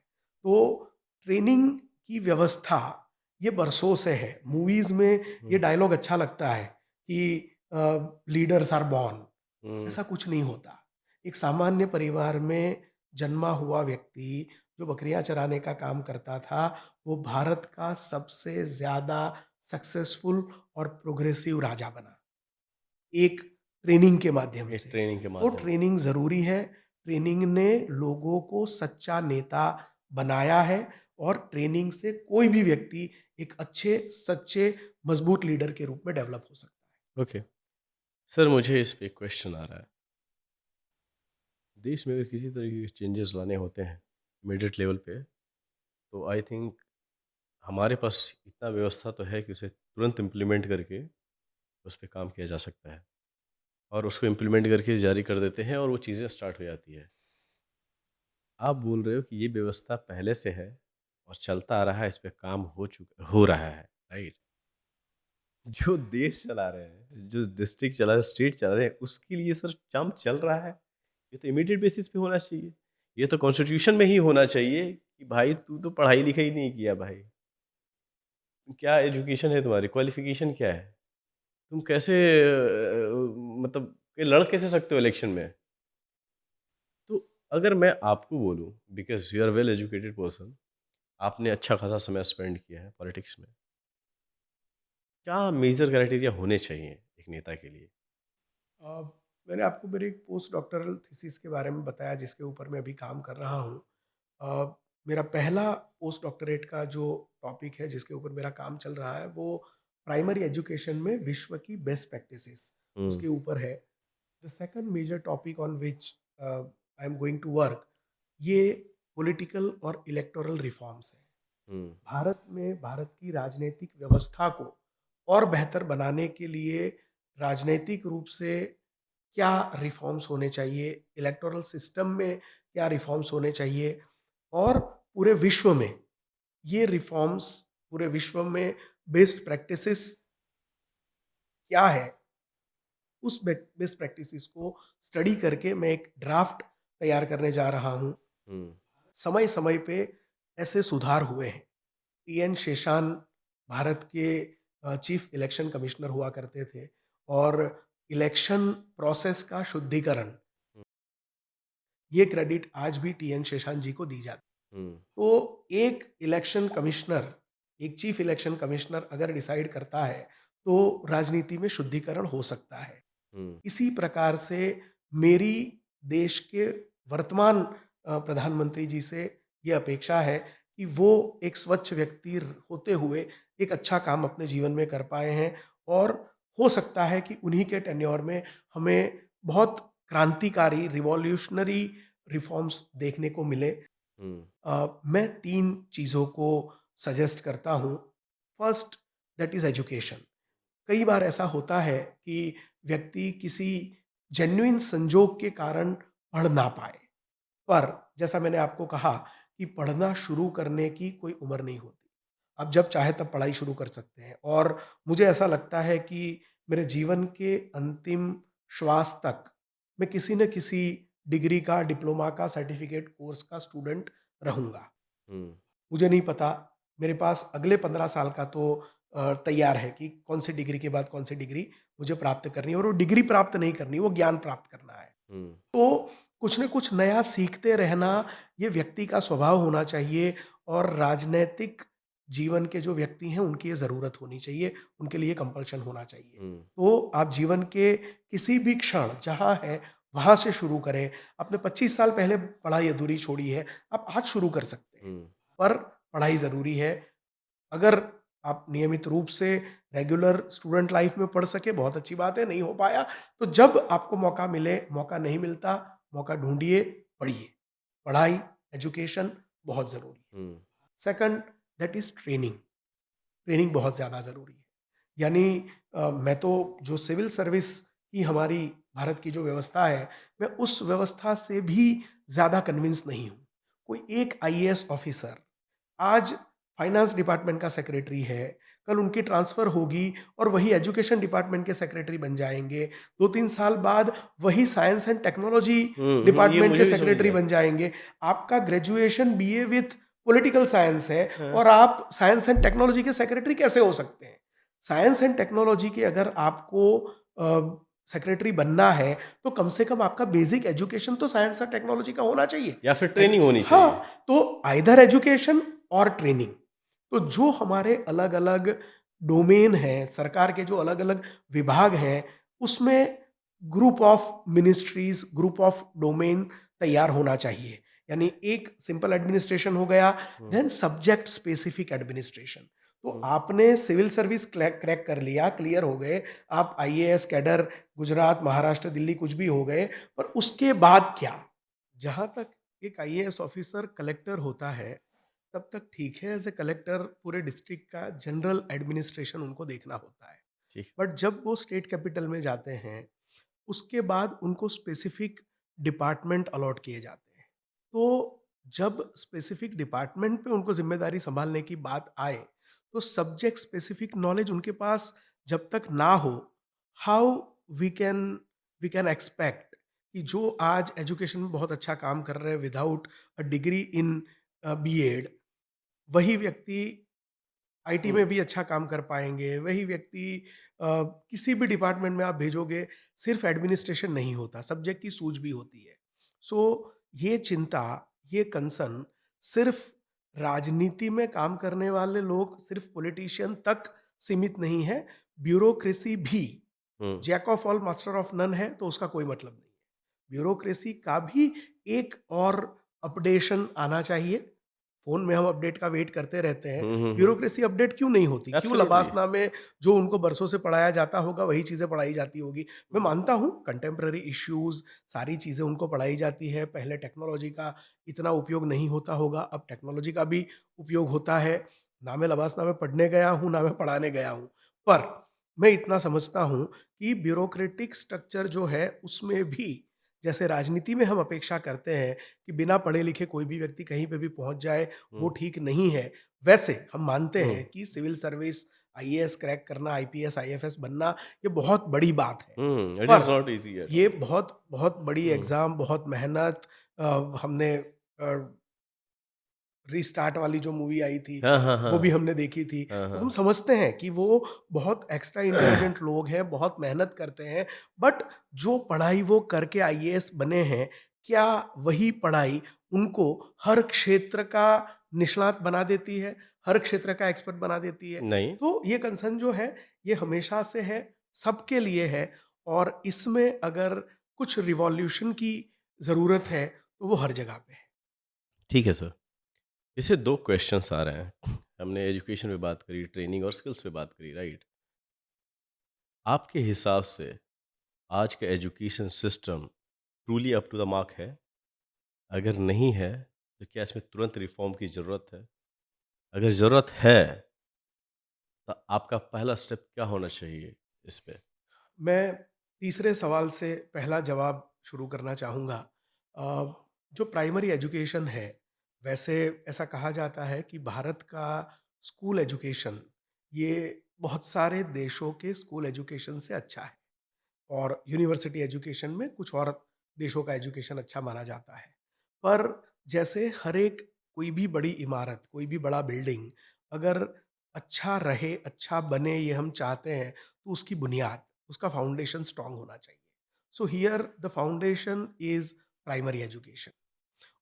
तो ट्रेनिंग की व्यवस्था ये बरसों से है। मूवीज़ में ये डायलॉग अच्छा लगता है कि लीडर्स आर बॉर्न। ऐसा कुछ नहीं होता। एक सामान्य परिवार में जन्मा हुआ व्यक्ति जो बकरियां चराने का काम करता था, वो भारत का सबसे ज़्यादा सक्सेसफुल और प्रोग्रेसिव राजा बना, एक ट्रेनिंग के माध्यम एक से। ट्रेनिंग के तो माध्यम से। ट्रेनिंग ज़रूरी है। ट्रेनिंग ने लोगों को सच्चा नेता बनाया है और ट्रेनिंग से कोई भी व्यक्ति एक अच्छे, सच्चे, मजबूत लीडर के रूप में डेवलप हो सकता है। ओके। सर मुझे इस पे एक क्वेश्चन आ रहा है। देश में अगर किसी तरीके के चेंजेस लाने होते हैं इमीडिएट लेवल पे, तो आई थिंक हमारे पास इतना व्यवस्था तो है कि उसे तुरंत इम्प्लीमेंट करके उस पे काम किया जा सकता है और उसको इम्प्लीमेंट करके जारी कर देते हैं और वो चीज़ें स्टार्ट हो जाती है। आप बोल रहे हो कि ये व्यवस्था पहले से है और चलता आ रहा है, इस पे काम हो रहा है, राइट? जो देश चला रहे हैं, जो डिस्ट्रिक्ट चला रहे हैं, स्टेट चला रहे हैं, उसके लिए सर काम चल रहा है। ये तो इमीडिएट बेसिस पे होना चाहिए। ये तो कॉन्स्टिट्यूशन में ही होना चाहिए कि भाई तू तो पढ़ाई लिखाई नहीं किया भाई। क्या एजुकेशन है तुम्हारी? क्वालिफ़िकेशन क्या है? तुम कैसे मतलब ये लड़ कैसे सकते हो इलेक्शन में? तो अगर मैं आपको बोलूँ because you are well educated person, आपने अच्छा खासा समय स्पेंड किया है पॉलिटिक्स में। क्या मेजर क्राइटेरिया होने चाहिए एक नेता के लिए? अ, मैंने आपको मेरे एक पोस्ट डॉक्टरल थीसिस के बारे में बताया जिसके ऊपर मैं अभी काम कर रहा हूँ। मेरा पहला पोस्ट डॉक्टरेट का जो टॉपिक है जिसके ऊपर मेरा काम चल रहा है, वो प्राइमरी एजुकेशन में विश्व की बेस्ट प्रैक्टिसेस हुँ, उसके ऊपर है। The second major topic on which I am going to work, ये पॉलिटिकल और इलेक्टोरल रिफॉर्म्स है। हुँ, भारत में भारत की राजनीतिक व्यवस्था को और बेहतर बनाने के लिए राजनीतिक रूप से क्या रिफॉर्म्स होने चाहिए, इलेक्टोरल सिस्टम में क्या रिफॉर्म्स होने चाहिए, और पूरे विश्व में ये रिफॉर्म्स, पूरे विश्व में बेस्ट प्रैक्टिसेस क्या है, उस बेस्ट प्रैक्टिसेस को स्टडी करके मैं एक ड्राफ्ट तैयार करने जा रहा हूँ। हुँ, समय-समय पे ऐसे सुधार हुए हैं। टीएन शेषान भारत के चीफ इलेक्शन कमिश्नर हुआ करते थे और इलेक्शन प्रोसेस का शुद्धिकरण, हुँ, ये क्रेडिट आज भी टीएन शेषान जी को दी जाती है। हुँ, तो एक इलेक्शन कमिश्नर, एक चीफ इलेक्शन कमिश्नर अगर डिसाइड करता है, तो राजनीति में शुद्धिकरण हो सकता है। हुँ, इसी प्रकार से मेरी देश के वर्तमान प्रधानमंत्री जी से ये अपेक्षा है कि वो एक स्वच्छ व्यक्ति होते हुए एक अच्छा काम अपने जीवन में कर पाए हैं, और हो सकता है कि उन्हीं के टेन्योर में हमें बहुत क्रांतिकारी, रिवॉल्यूशनरी रिफॉर्म्स देखने को मिले। हुँ, मैं 3 चीज़ों को सजेस्ट करता हूँ। First, that is education. कई बार ऐसा होता है कि व्यक्ति किसी जेन्युइन संजोग के कारण पढ़ ना पाए। पर जैसा मैंने आपको कहा कि पढ़ना शुरू करने की कोई उम्र नहीं होती। आप जब चाहे तब पढ़ाई शुरू कर सकते हैं, और मुझे ऐसा लगता है कि मेरे जीवन के अंतिम श्वास तक मैं किसी न किसी डिग्री का, डिप्लोमा का, सर्टिफिकेट कोर्स का स्टूडेंट रहूँगा। हुँ, मुझे नहीं पता, मेरे पास अगले 15 साल का तो तैयार है कि कौन सी डिग्री के बाद कौन सी डिग्री मुझे प्राप्त करनी है, और वो डिग्री प्राप्त नहीं करनी, वो ज्ञान प्राप्त करना है। हुँ, तो कुछ न कुछ नया सीखते रहना, ये व्यक्ति का स्वभाव होना चाहिए, और राजनैतिक जीवन के जो व्यक्ति हैं, उनकी ये ज़रूरत होनी चाहिए, उनके लिए कंपल्शन होना चाहिए। हुँ, तो आप जीवन के किसी भी क्षण जहाँ है, वहाँ से शुरू करें। आपने 25 साल पहले पढ़ाई अधूरी छोड़ी है, आप आज शुरू कर सकते हैं, हुँ, पर पढ़ाई ज़रूरी है। अगर आप नियमित रूप से रेगुलर स्टूडेंट लाइफ में पढ़ सके, बहुत अच्छी बात है, नहीं हो पाया तो जब आपको मौका मिले, मौका नहीं मिलता, मौका ढूंढिए, पढ़िए। पढ़ाई, एजुकेशन बहुत ज़रूरी है। Hmm, second, that is training. Training बहुत ज़्यादा ज़रूरी है। यानी मैं तो जो सिविल सर्विस की हमारी भारत की जो व्यवस्था है, मैं उस व्यवस्था से भी ज़्यादा कन्विंस नहीं हूँ। कोई एक आईएएस ऑफिसर आज फाइनेंस डिपार्टमेंट का सेक्रेटरी है, कल उनकी ट्रांसफ़र होगी और वही एजुकेशन डिपार्टमेंट के सेक्रेटरी बन जाएँगे। 2-3 साल बाद वही साइंस एंड टेक्नोलॉजी हुँ, हुँ, ये डिपार्टमेंट मुझे के भी समझ सेक्रेटरी गया। बन जाएँगे। आपका graduation BA with political science है, हाँ, और आप साइंस एंड टेक्नोलॉजी के सेक्रेटरी कैसे हो सकते हैं? साइंस एंड टेक्नोलॉजी के अगर आपको सेक्रेटरी बनना है, तो कम से कम आपका बेसिक एजुकेशन तो साइंस और टेक्नोलॉजी का होना चाहिए। या फिर एज ट्रेनिंग होनी चाहिए। हाँ, तो आइदर एजुकेशन और ट्रेनिंग। तो जो हमारे अलग-अलग डोमेन हैं, सरकार के जो अलग-अलग विभाग हैं, उसमें group of ministries, group of domain तैयार होना चाहिए। यानी एक सिंपल एडमिनिस्ट्रेशन हो गया, हुँ, देन सब्जेक्ट स्पेसिफिक एडमिनिस्ट्रेशन। तो हुँ, आपने सिविल सर्विस क्रैक कर लिया, क्लियर हो गए, आप आईएएस कैडर गुजरात, महाराष्ट्र, दिल्ली कुछ भी हो गए, पर उसके बाद क्या? जहाँ तक एक आईएएस ऑफिसर कलेक्टर होता है, तब तक ठीक है, एज़ ए कलेक्टर पूरे डिस्ट्रिक्ट का जनरल एडमिनिस्ट्रेशन उनको देखना होता है। ठीक। बट जब वो स्टेट कैपिटल में जाते हैं, उसके बाद उनको स्पेसिफिक डिपार्टमेंट अलॉट किए जाते हैं। तो जब स्पेसिफिक डिपार्टमेंट पे उनको ज़िम्मेदारी सँभालने की बात आए, तो सब्जेक्ट स्पेसिफिक नॉलेज उनके पास जब तक ना हो, how we can we can expect कि जो आज एजुकेशन में बहुत अच्छा काम कर रहे हैं without a degree in BEd, वही व्यक्ति आईटी हुँ, में भी अच्छा काम कर पाएँगे, वही व्यक्ति किसी भी डिपार्टमेंट में आप भेजोगे, सिर्फ़ एडमिनिस्ट्रेशन नहीं होता, सब्जेक्ट की सूझ भी होती है। सो ये चिंता, ये कंसर्न सिर्फ़ राजनीति में काम करने वाले लोग, सिर्फ़ पॉलिटिशियन तक सीमित नहीं है, ब्यूरोक्रेसी भी hmm, jack of all master of none है, तो उसका कोई मतलब नहीं है। ब्यूरोक्रेसी का भी एक और अपडेशन आना चाहिए। फ़ोन में हम अपडेट का वेट करते रहते हैं, हुँ, हुँ, हुँ, ब्यूरोक्रेसी अपडेट क्यों नहीं होती? क्यों एब्सोल्युटली। लबासना में जो उनको बरसों से पढ़ाया जाता होगा, वही चीज़ें पढ़ाई जाती होगी? मैं हुँ, मानता हूँ कंटेम्परेरी इश्यूज़, सारी चीज़ें उनको पढ़ाई जाती है, पहले टेक्नोलॉजी का इतना उपयोग नहीं होता होगा, अब टेक्नोलॉजी का भी उपयोग होता है। ना मैं लबासना में पढ़ने गया हूँ, ना मैं पढ़ाने गया हूँ। पर मैं इतना समझता हूँ कि ब्यूरोक्रेटिक स्ट्रक्चर जो है, उसमें भी जैसे राजनीति में हम अपेक्षा करते हैं कि बिना पढ़े लिखे कोई भी व्यक्ति कहीं पे भी पहुंच जाए, वो हुँ, ठीक नहीं है। वैसे हम मानते हुँ, हैं कि सिविल सर्विस, आईएएस क्रैक करना, आईपीएस, आईएफएस बनना, ये बहुत बड़ी बात है। हुँ, इट इज़ पर नॉट ईज़ी एट ये ऑल। बहुत बहुत बड़ी हुँ, एग्ज़ाम, बहुत मेहनत, हमने रीस्टार्ट वाली जो मूवी आई थी, हाँ, हाँ, वो भी हाँ, हमने देखी थी। हाँ, तो हम हाँ। समझते हैं कि वो बहुत एक्स्ट्रा इंटेलिजेंट लोग हैं, बहुत मेहनत करते हैं, बट जो पढ़ाई वो करके आईएएस बने हैं, क्या वही पढ़ाई उनको हर क्षेत्र का निष्णात बना देती है, हर क्षेत्र का एक्सपर्ट बना देती है? नहीं, तो ये कंसर्न जो है, ये हमेशा से है, सबके लिए है, और इसमें अगर कुछ रिवॉल्यूशन की ज़रूरत है, तो वो हर जगह पे है। ठीक है सर। इससे 2 क्वेश्चन्स आ रहे हैं। हमने एजुकेशन पे बात करी, ट्रेनिंग और स्किल्स पे बात करी, राइट? आपके हिसाब से आज का education system truly up to the mark है? अगर नहीं है, तो क्या इसमें तुरंत रिफ़ॉर्म की ज़रूरत है? अगर ज़रूरत है, तो आपका पहला स्टेप क्या होना चाहिए इस पे? मैं तीसरे सवाल से पहला जवाब शुरू करना चाहूँगा। जो प्राइमरी एजुकेशन है, वैसे ऐसा कहा जाता है कि भारत का स्कूल एजुकेशन, ये बहुत सारे देशों के स्कूल एजुकेशन से अच्छा है और यूनिवर्सिटी एजुकेशन में कुछ और देशों का एजुकेशन अच्छा माना जाता है। पर जैसे हर एक कोई भी बड़ी इमारत, कोई भी बड़ा बिल्डिंग अगर अच्छा रहे, अच्छा बने ये हम चाहते हैं, तो उसकी बुनियाद, उसका फाउंडेशन स्ट्रॉन्ग होना चाहिए। So here the foundation is primary education.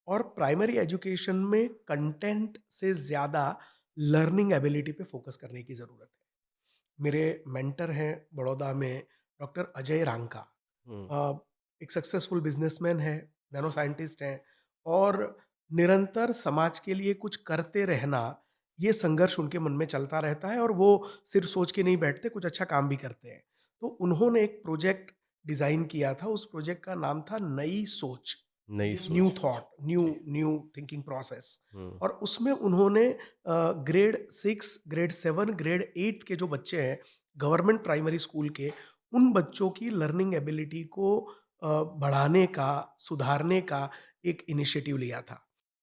और प्राइमरी एजुकेशन में कंटेंट से ज़्यादा लर्निंग एबिलिटी पे फोकस करने की ज़रूरत है। मेरे मेंटर हैं बड़ौदा में डॉक्टर अजय रांका। हुँ, एक सक्सेसफुल बिजनेसमैन है, नैनो साइंटिस्ट हैं और निरंतर समाज के लिए कुछ करते रहना, ये संघर्ष उनके मन में चलता रहता है और वो सिर्फ सोच के नहीं बैठते, कुछ अच्छा काम भी करते हैं। तो उन्होंने एक प्रोजेक्ट डिज़ाइन किया था, उस प्रोजेक्ट का नाम था नई सोच। नई न्यू सोच। थॉट, न्यू जी। New thinking process. हुँ, और उसमें उन्होंने ग्रेड 6, ग्रेड 7, ग्रेड 8 के जो बच्चे हैं, गवर्नमेंट प्राइमरी स्कूल के, उन बच्चों की लर्निंग एबिलिटी को बढ़ाने का, सुधारने का एक इनिशिएटिव लिया था।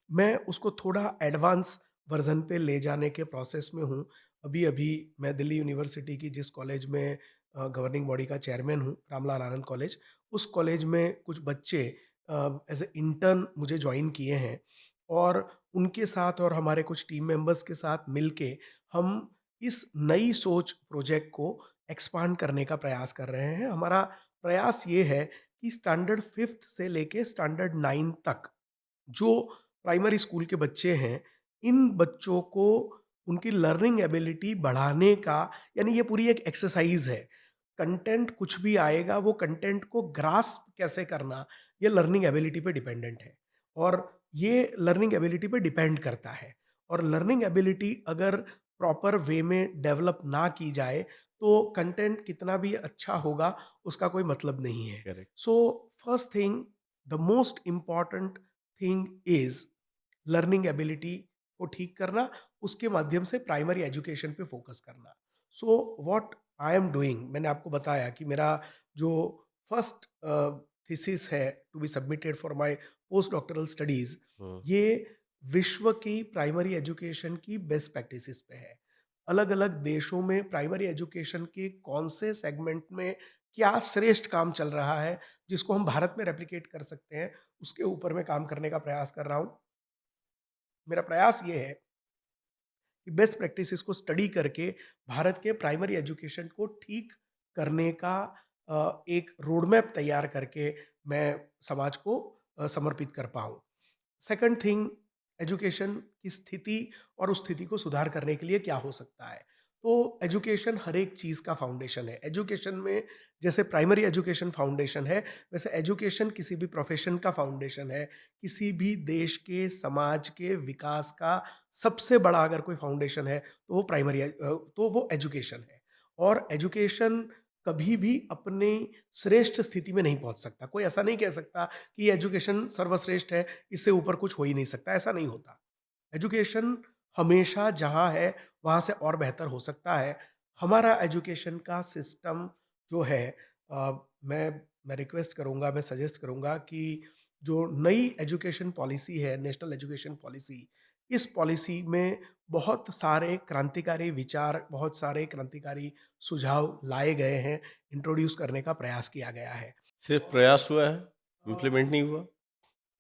मैं उसको थोड़ा एडवांस वर्ज़न पे ले जाने के प्रोसेस में हूँ। अभी-अभी मैं दिल्ली यूनिवर्सिटी की जिस कॉलेज में गवर्निंग बॉडी का चेयरमैन हूँ, रामलाल आनंद कॉलेज, उस कॉलेज में कुछ बच्चे एज़ अ इंटर्न मुझे जॉइन किए हैं और उनके साथ और हमारे कुछ टीम मेंबर्स के साथ मिलके हम इस नई सोच प्रोजेक्ट को एक्सपांड करने का प्रयास कर रहे हैं। हमारा प्रयास ये है कि स्टैंडर्ड 5th से लेके स्टैंडर्ड 9 तक जो प्राइमरी स्कूल के बच्चे हैं, इन बच्चों को उनकी लर्निंग एबिलिटी बढ़ाने का, यानी ये पूरी एक एक्सरसाइज़ है। कंटेंट कुछ भी आएगा, वो कंटेंट को ग्रास्प कैसे करना, ये लर्निंग एबिलिटी पे डिपेंडेंट है और ये लर्निंग एबिलिटी पे डिपेंड करता है और लर्निंग एबिलिटी अगर प्रॉपर वे में डेवलप ना की जाए, तो कंटेंट कितना भी अच्छा होगा, उसका कोई मतलब नहीं है। Correct. So first thing, the most important thing is learning ability को ठीक करना, उसके माध्यम से प्राइमरी एजुकेशन पे फोकस करना। So what I am doing, मैंने आपको बताया कि मेरा जो फर्स्ट थीसिस है to be submitted for my post doctoral studies, हुँ, ये विश्व की प्राइमरी एजुकेशन की बेस्ट प्रैक्टिसेस पे है। अलग अलग देशों में प्राइमरी एजुकेशन के कौन से सेगमेंट में क्या श्रेष्ठ काम चल रहा है, जिसको हम भारत में रेप्लिकेट कर सकते हैं, उसके ऊपर मैं काम करने का प्रयास कर रहा हूँ। मेरा प्रयास ये है कि बेस्ट प्रैक्टिसेस को स्टडी करके भारत के प्राइमरी एजुकेशन को ठीक करने का एक रोड मैप तैयार करके मैं समाज को समर्पित कर पाऊँ। सेकंड थिंग, एजुकेशन की स्थिति और उस स्थिति को सुधार करने के लिए क्या हो सकता है। तो एजुकेशन हर एक चीज़ का फाउंडेशन है। एजुकेशन में जैसे प्राइमरी एजुकेशन फाउंडेशन है, वैसे एजुकेशन किसी भी प्रोफ़ेशन का फाउंडेशन है। किसी भी देश के, समाज के विकास का सबसे बड़ा अगर कोई फाउंडेशन है, तो वो तो वो एजुकेशन है। और एजुकेशन कभी भी अपनी श्रेष्ठ स्थिति में नहीं पहुँच सकता। कोई ऐसा नहीं कह सकता कि एजुकेशन सर्वश्रेष्ठ है, इससे ऊपर कुछ हो ही नहीं सकता, ऐसा नहीं होता। एजुकेशन हमेशा जहाँ है, वहाँ से और बेहतर हो सकता है। हमारा एजुकेशन का सिस्टम जो है, मैं रिक्वेस्ट करूँगा, मैं सजेस्ट करूँगा कि जो नई एजुकेशन पॉलिसी है, नेशनल एजुकेशन पॉलिसी, इस पॉलिसी में बहुत सारे क्रांतिकारी विचार, बहुत सारे क्रांतिकारी सुझाव लाए गए हैं, इंट्रोड्यूस करने का प्रयास किया गया है। सिर्फ़ प्रयास हुआ है, इम्प्लीमेंट नहीं हुआ?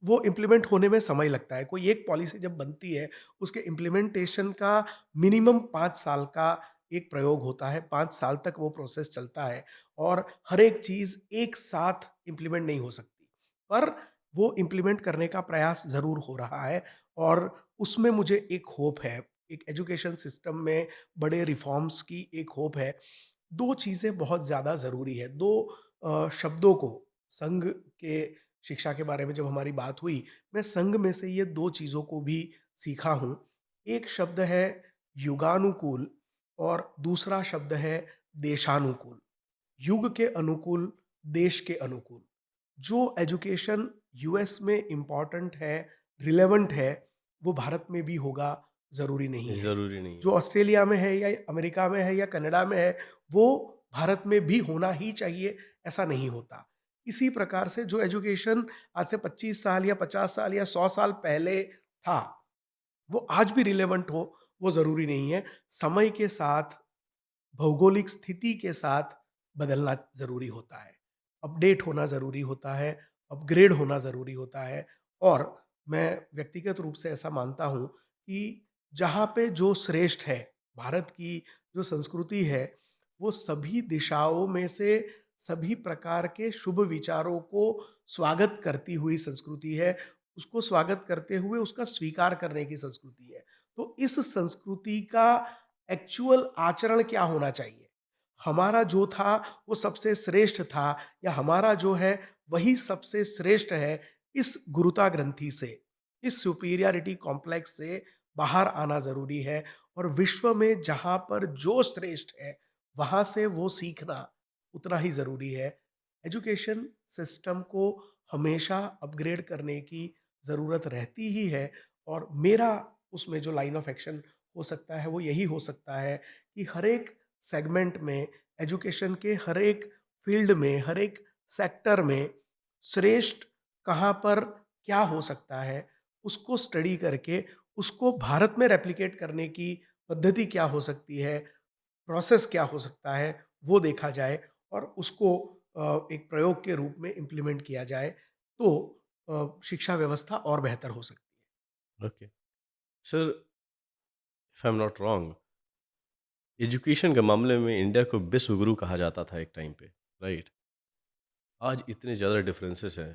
वो इम्प्लीमेंट होने में समय लगता है। कोई एक पॉलिसी जब बनती है, उसके इम्प्लीमेंटेशन का मिनिमम 5 साल का एक प्रयोग होता है, 5 साल तक वो प्रोसेस चलता है और हर एक चीज़ एक साथ इम्प्लीमेंट नहीं हो सकती। पर वो इम्प्लीमेंट करने का प्रयास ज़रूर हो रहा है और उसमें मुझे एक होप है। एक एजुकेशन सिस्टम में बड़े रिफ़ॉर्म्स की एक होप है। 2 चीज़ें बहुत ज़्यादा ज़रूरी है। 2 शब्दों को, संघ के शिक्षा के बारे में जब हमारी बात हुई, मैं संघ में से ये 2 चीज़ों को भी सीखा हूँ। एक शब्द है युगानुकूल और दूसरा शब्द है देशानुकूल। युग के अनुकूल, देश के अनुकूल। जो एजुकेशन यूएस में इम्पोर्टेंट है, रिलेवेंट है, वो भारत में भी होगा, ज़रूरी नहीं है। ज़रूरी नहीं जो है। ऑस्ट्रेलिया में है या अमेरिका में है या कनाडा में है, वो भारत में भी होना ही चाहिए, ऐसा नहीं होता। इसी प्रकार से जो एजुकेशन आज से 25 साल या 50 साल या 100 साल पहले था, वो आज भी रिलेवेंट हो, वो ज़रूरी नहीं है। समय के साथ भौगोलिक स्थिति के साथ बदलना ज़रूरी होता है, अपडेट होना ज़रूरी होता है, अपग्रेड होना ज़रूरी होता है। और मैं व्यक्तिगत रूप से ऐसा मानता हूँ कि जहाँ पे जो श्रेष्ठ है, भारत की जो संस्कृति है, वो सभी दिशाओं में से सभी प्रकार के शुभ विचारों को स्वागत करती हुई संस्कृति है, उसको स्वागत करते हुए उसका स्वीकार करने की संस्कृति है। तो इस संस्कृति का एक्चुअल आचरण क्या होना चाहिए? हमारा जो था वो सबसे श्रेष्ठ था, या हमारा जो है वही सबसे श्रेष्ठ है, इस गुरुता ग्रंथि से, इस सुपीरियरिटी कॉम्प्लेक्स से बाहर आना ज़रूरी है। और विश्व में जहाँ पर जो श्रेष्ठ है, वहाँ से वो सीखना उतना ही ज़रूरी है। एजुकेशन सिस्टम को हमेशा अपग्रेड करने की ज़रूरत रहती ही है। और मेरा उसमें जो लाइन ऑफ एक्शन हो सकता है वो यही हो सकता है कि हर एक सेगमेंट में, एजुकेशन के हर एक फील्ड में, हर एक सेक्टर में श्रेष्ठ कहाँ पर क्या हो सकता है, उसको स्टडी करके उसको भारत में रेप्लिकेट करने की पद्धति क्या हो सकती है, प्रोसेस क्या हो सकता है, वो देखा जाए और उसको एक प्रयोग के रूप में इम्प्लीमेंट किया जाए, तो शिक्षा व्यवस्था और बेहतर हो सकती okay sir, if I am not wrong, education के मामले में इंडिया को विश्व गुरु कहा जाता था एक टाइम पे, राइट? आज इतने ज़्यादा डिफरेंसेस हैं।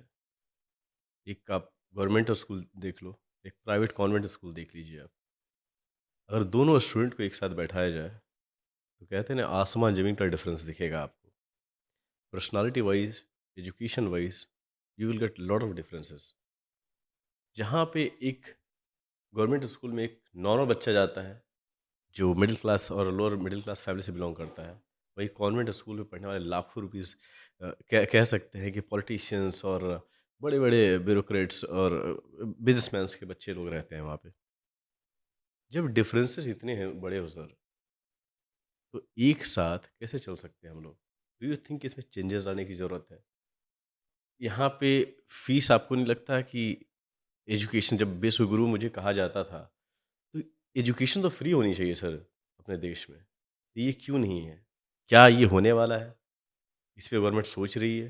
एक आप गवर्नमेंट स्कूल देख लो, एक प्राइवेट कॉन्वेंट स्कूल देख लीजिए आप। अगर दोनों स्टूडेंट को एक साथ बैठाया जाए तो कहते हैं ना, आसमान ज़मीन का डिफरेंस दिखेगा आपको। Personality wise, education wise, you will get lot of differences. जहाँ पे एक गवर्नमेंट स्कूल में एक नॉर्मल बच्चा जाता है जो मिडिल क्लास और लोअर मिडिल क्लास फैमिली से बिलोंग करता है, वही कॉन्वेंट स्कूल में पढ़ने वाले लाखों रुपीस कह सकते हैं कि पॉलिटिशियंस और बड़े बड़े ब्यूरोक्रेट्स और बिजनेसमैन के बच्चे लोग रहते हैं वहाँ पे। जब डिफरेंसेस इतने हैं बड़े हो सर, तो एक साथ कैसे चल सकते हैं हम लोग? डू यू थिंक इसमें चेंजेस लाने की ज़रूरत है? यहाँ पे फीस आपको नहीं लगता कि एजुकेशन, जब विश्व गुरु मुझे कहा जाता था, तो एजुकेशन तो फ्री होनी चाहिए सर अपने देश में। तो ये क्यों नहीं है? क्या ये होने वाला है? इस पे गवर्नमेंट सोच रही है?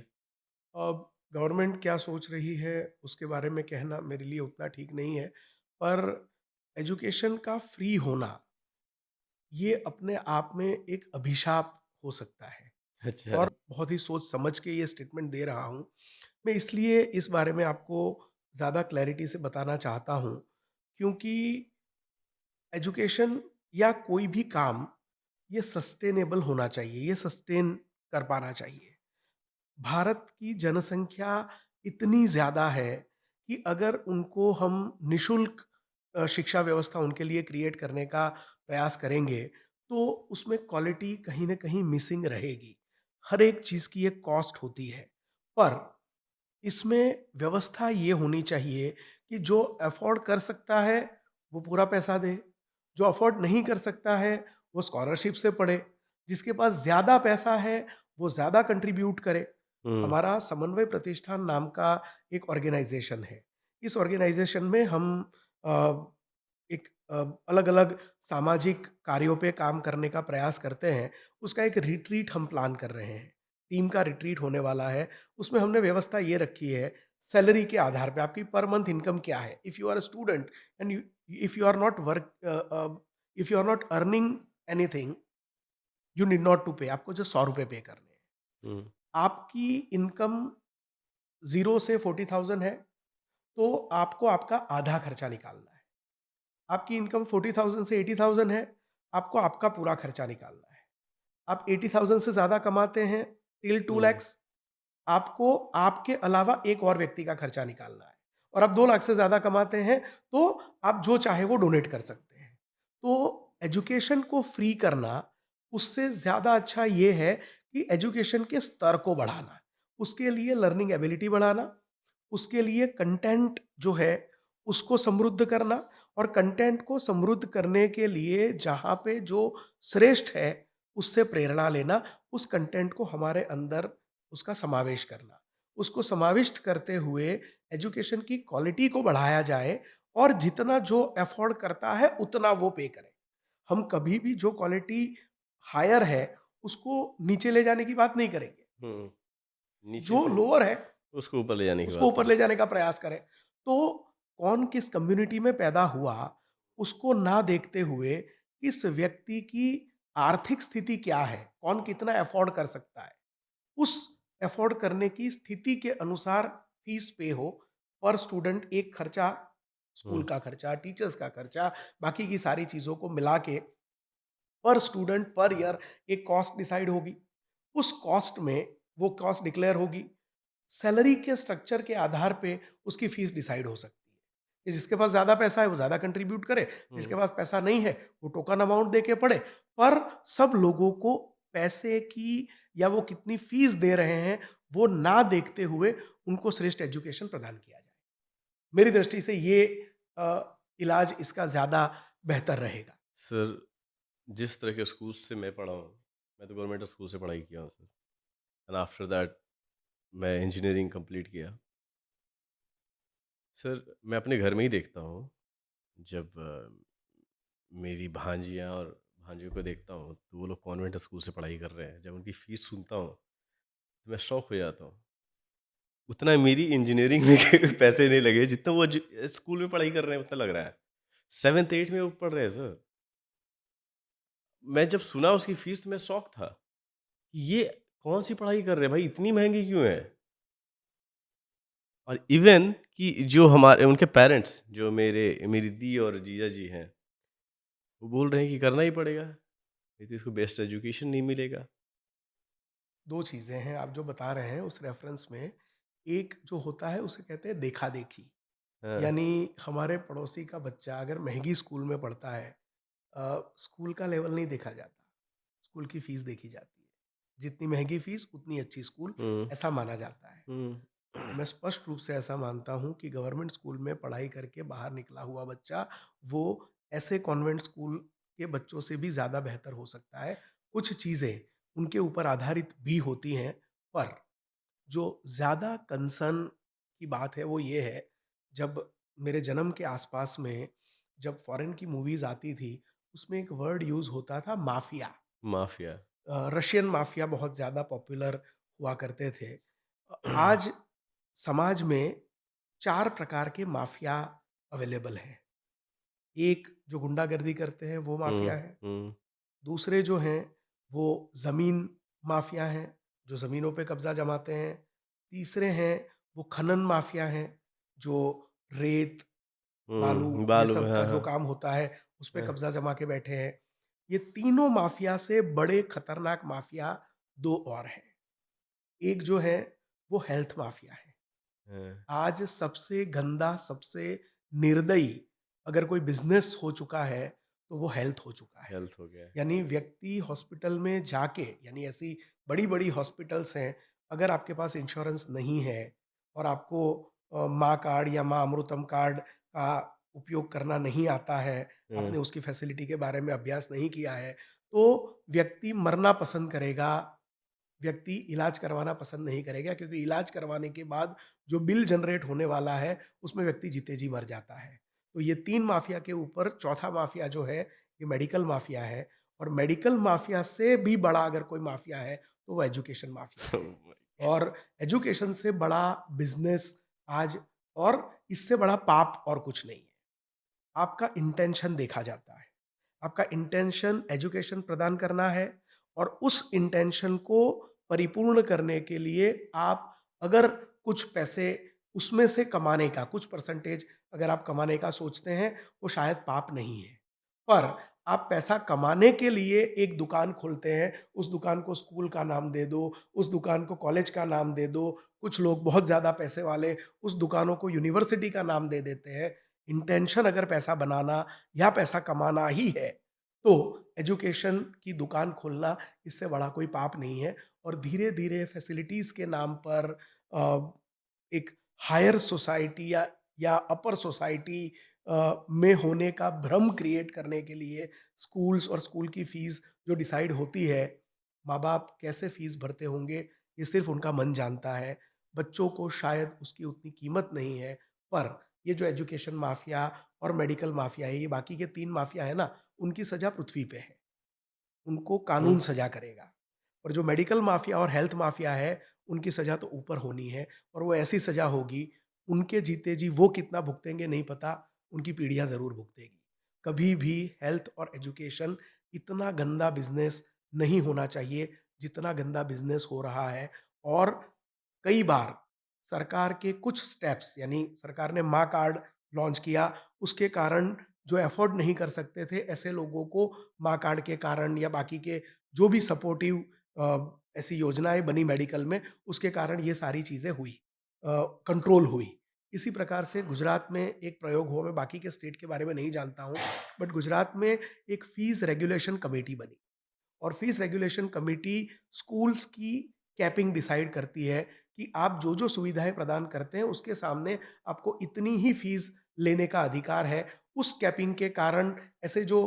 अब गवर्नमेंट क्या सोच रही है उसके बारे में कहना मेरे लिए उतना ठीक नहीं है, पर एजुकेशन का फ्री होना ये अपने आप में एक अभिशाप हो सकता है। अच्छा। और बहुत ही सोच समझ के ये स्टेटमेंट दे रहा हूँ। मैं इसलिए इस बारे में आपको ज़्यादा क्लैरिटी से बताना चाहता हूँ, क्योंकि एजुकेशन या कोई भी काम ये सस्टेनेबल होना चाहिए, ये सस्टेन कर पाना चाहिए। भारत की जनसंख्या इतनी ज़्यादा है कि अगर उनको हम निःशुल्क शिक्षा व्यवस्था उनके लिए क्रिएट करने का प्रयास करेंगे, तो उसमें क्वालिटी कहीं न कहीं मिसिंग रहेगी। हर एक चीज़ की एक कॉस्ट होती है। पर इसमें व्यवस्था ये होनी चाहिए कि जो अफ़ोर्ड कर सकता है, वो पूरा पैसा दे। जो अफ़ोर्ड नहीं कर सकता है, वो स्कॉलरशिप से पढ़े। जिसके पास ज़्यादा पैसा है, वो ज़्यादा कंट्रीब्यूट करे। हुँ, हमारा समन्वय प्रतिष्ठान नाम का एक ऑर्गेनाइज़ेशन है। इस ऑर्गेनाइज़ेशन में हम अ, एक अलग-अलग सामाजिक कार्यों पे काम करने का प्रयास करते हैं। उसका एक रिट्रीट हम प्लान कर रहे हैं। टीम का रिट्रीट होने वाला है। उसमें हमने व्यवस्था ये रखी है, सैलरी के आधार पे आपकी पर मंथ इनकम क्या है? If you are a student and if you are not if you are not earning anything, you need not to pay, आपको जस्ट ₹100 पे करने हैं। हुँ, आपकी इनकम 0 से 40,000 है, तो आपको आपका आधा खर्चा निकालना है। आपकी इनकम 40,000 से 80,000 है, आपको आपका पूरा खर्चा निकालना है। आप 80,000 से ज़्यादा कमाते हैं टिल 2 हुँ, लैक्स, आपको आपके अलावा एक और व्यक्ति का खर्चा निकालना है। और आप 2 लाख से ज़्यादा कमाते हैं, तो आप जो चाहे वो डोनेट कर सकते हैं। तो एजुकेशन को फ्री करना, उससे ज़्यादा अच्छा ये है कि एजुकेशन के स्तर को बढ़ाना। उसके लिए लर्निंग एबिलिटी बढ़ाना, उसके लिए कंटेंट जो है, उसको समृद्ध करना, और कंटेंट को समृद्ध करने के लिए जहाँ पे जो श्रेष्ठ है, उससे प्रेरणा लेना, उस कंटेंट को हमारे अंदर उसका समावेश करना। उसको समाविष्ट करते हुए एजुकेशन की क्वालिटी को बढ़ाया जाए, और जितना जो अफ़ोर्ड करता है, उतना वो पे करे। हम कभी भी जो क्वालिटी हायर है उसको नीचे ले जाने की बात नहीं करेंगे, हुँ, नीचे जो से लोअर है उसको ऊपर ले जाने की उसको बात ऊपर करें। ले जाने का प्रयास करें। तो कौन किस कम्युनिटी में पैदा हुआ, उसको ना देखते हुए इस व्यक्ति की आर्थिक स्थिति क्या है, कौन कितना अफ़ोर्ड कर सकता है, उस अफ़ोर्ड करने की स्थिति के अनुसार फीस पे हो। पर स्टूडेंट एक खर्चा, स्कूल हुँ, का खर्चा, टीचर्स का खर्चा, बाकी की सारी चीज़ों को मिला के पर स्टूडेंट पर ईयर एक कॉस्ट डिसाइड होगी। उस कॉस्ट में वो कॉस्ट डिक्लेयर होगी। सैलरी के स्ट्रक्चर के आधार पे उसकी फीस डिसाइड हो सकती है कि जिसके पास ज़्यादा पैसा है वो ज़्यादा कंट्रीब्यूट करे, जिसके हुँ। पास पैसा नहीं है वो टोकन अमाउंट दे के पढ़े। पर सब लोगों को पैसे की या वो कितनी फीस दे रहे हैं वो ना देखते हुए उनको श्रेष्ठ एजुकेशन प्रदान किया जाए। मेरी दृष्टि से ये इलाज इसका ज़्यादा बेहतर रहेगा। सर, जिस तरह के स्कूल से मैं पढ़ा हूँ, मैं तो गवर्नमेंट स्कूल से पढ़ाई किया हूँ सर, एंड आफ्टर दैट मैं इंजीनियरिंग कंप्लीट किया। सर, मैं अपने घर में ही देखता हूँ, जब मेरी भांजियाँ और भांजियों को देखता हूँ, तो वो लोग कॉन्वेंट स्कूल से पढ़ाई कर रहे हैं। जब उनकी फ़ीस सुनता हूँ, तो मैं शॉक हो जाता हूँ। उतना मेरी इंजीनियरिंग में पैसे नहीं लगे, जितना वो स्कूल में पढ़ाई कर रहे हैं, उतना लग रहा है। 7th-8th में वो पढ़ रहे हैं सर। मैं जब सुना उसकी फ़ीस, तो मैं शॉक था, कि ये कौन-सी पढ़ाई कर रहे हैं भाई, इतनी महँगी क्यों है? और इवन कि जो हमारे उनके पेरेंट्स, जो मेरी दी और जीजा जी हैं, वो बोल रहे हैं कि करना ही पड़ेगा, नहीं तो इसको बेस्ट एजुकेशन नहीं मिलेगा। 2 चीज़ें हैं आप जो बता रहे हैं उस रेफ़रेंस में, एक जो होता है उसे कहते हैं देखा-देखी। हाँ, यानी हमारे पड़ोसी का बच्चा अगर महँगी स्कूल में पढ़ता है, स्कूल का लेवल नहीं देखा जाता, स्कूल की फ़ीस देखी जाती है। जितनी महँगी फ़ीस उतनी अच्छी स्कूल, हुँ, ऐसा माना जाता है। हुँ, और मैं स्पष्ट रूप से ऐसा मानता हूँ कि गवर्नमेंट स्कूल में पढ़ाई करके बाहर निकला हुआ बच्चा, वो ऐसे कॉन्वेंट स्कूल के बच्चों से भी ज़्यादा बेहतर हो सकता है। कुछ चीज़ें उनके ऊपर आधारित भी होती हैं, पर जो ज़्यादा कंसर्न की बात है वो ये है, जब मेरे जन्म के आस-पास में जब फ़ॉरेन की मूवीज़ आती थी, उसमें एक वर्ड यूज़ होता था माफ़िया। माफ़िया। रशियन माफ़िया बहुत ज़्यादा पॉपुलर हुआ करते थे। आज समाज में 4 प्रकार के माफ़िया अवेलेबल हैं। एक जो गुंडागर्दी करते हैं वो हुँ, माफ़िया हैं। हुँ, दूसरे जो हैं वो ज़मीन माफ़िया हैं, जो ज़मीनों पे कब्ज़ा जमाते हैं। तीसरे हैं वो खनन माफ़िया हैं, जो रेत, बालू हुँ, ये बालू, सब का हाँ, जो हाँ, काम होता है उस पे हाँ, कब्ज़ा जमा के बैठे हैं। ये तीनों माफ़िया से बड़े खतरनाक माफ़िया 2 और हैं। एक जो है वो हेल्थ माफ़िया है। हाँ, आज सबसे गंदा, सबसे निर्दयी अगर कोई बिज़नेस हो चुका है, तो वो हेल्थ हो चुका है। हेल्थ हो गया। यानी व्यक्ति हॉस्पिटल में जाके यानी ऐसी बड़ी-बड़ी हॉस्पिटल्स हैं, अगर आपके पास इंश्योरेंस नहीं है और आपको माँ कार्ड या माँ अमृतम कार्ड का उपयोग करना नहीं आता है, हुँ, आपने उसकी फैसिलिटी के बारे में अभ्यास नहीं किया है, तो व्यक्ति मरना पसंद करेगा, व्यक्ति इलाज करवाना पसंद नहीं करेगा क्योंकि इलाज करवाने के बाद जो बिल जनरेट होने वाला है, उसमें व्यक्ति जीते जी मर जाता है। तो ये 3 माफ़िया के ऊपर चौथा माफ़िया जो है, ये मेडिकल माफ़िया है और मेडिकल माफ़िया से भी बड़ा अगर कोई माफ़िया है, तो वो एजुकेशन माफ़िया ओह है। माय और एजुकेशन से बड़ा बिज़नेस आज और इससे बड़ा पाप और कुछ नहीं है। आपका इंटेंशन देखा जाता है। आपका इंटेंशन एजुकेशन प्रदान करना है और उस इंटेंशन को परिपूर्ण करने के लिए आप अगर कुछ पैसे उसमें से कमाने का कुछ परसेंटेज अगर आप कमाने का सोचते हैं, वो शायद पाप नहीं है। पर आप पैसा कमाने के लिए एक दुकान खोलते हैं, उस दुकान को स्कूल का नाम दे दो, उस दुकान को कॉलेज का नाम दे दो, कुछ लोग बहुत ज़्यादा पैसे वाले उस दुकानों को यूनिवर्सिटी का नाम दे देते हैं। इंटेंशन अगर पैसा बनाना या पैसा कमाना ही है, तो एजुकेशन की दुकान खोलना इससे बड़ा कोई पाप नहीं है और धीरे-धीरे फैसिलिटीज़ के नाम पर एक हायर सोसाइटी या अपर सोसाइटी में होने का भ्रम क्रिएट करने के लिए स्कूल्स और स्कूल की फीस जो डिसाइड होती है, माँ-बाप कैसे फीस भरते होंगे, ये सिर्फ़ उनका मन जानता है। बच्चों को शायद उसकी उतनी कीमत नहीं है, पर ये जो एजुकेशन माफ़िया और मेडिकल माफ़िया है, ये बाकी के 3 माफ़िया है ना, उनकी सज़ा पृथ्वी पे है। उनको कानून सजा करेगा। और जो मेडिकल माफिया और हेल्थ माफिया है, उनकी सजा तो ऊपर होनी है, और वो ऐसी सजा होगी, उनके जीते जी वो कितना भुगतेंगे नहीं पता, उनकी पीढ़ियां जरूर भुगतेगी। कभी भी हेल्थ और एजुकेशन इतना गंदा बिजनेस नहीं होना चाहिए जितना गंदा बिजनेस हो रहा है। और कई बार सरकार के कुछ स्टेप्स, यानी सरकार ने माँ कार्ड लॉन्च किया, उसके कारण जो अफोर्ड नहीं कर सकते थे ऐसे लोगों को माँ कार्ड के कारण या बाकी के जो भी सपोर्टिव ऐसी योजनाएं बनी मेडिकल में, उसके कारण ये सारी चीजें हुई, कंट्रोल हुई। इसी प्रकार से गुजरात में एक प्रयोग हुआ, मैं बाकी के स्टेट के बारे में नहीं जानता हूँ, बट गुजरात में एक फीस रेगुलेशन कमेटी बनी, और फीस रेगुलेशन कमेटी स्कूल्स की कैपिंग डिसाइड करती है कि आप जो जो सुविधाएं प्रदान करते हैं उसके सामने आपको इतनी ही फीस लेने का अधिकार है। उस कैपिंग के कारण ऐसे जो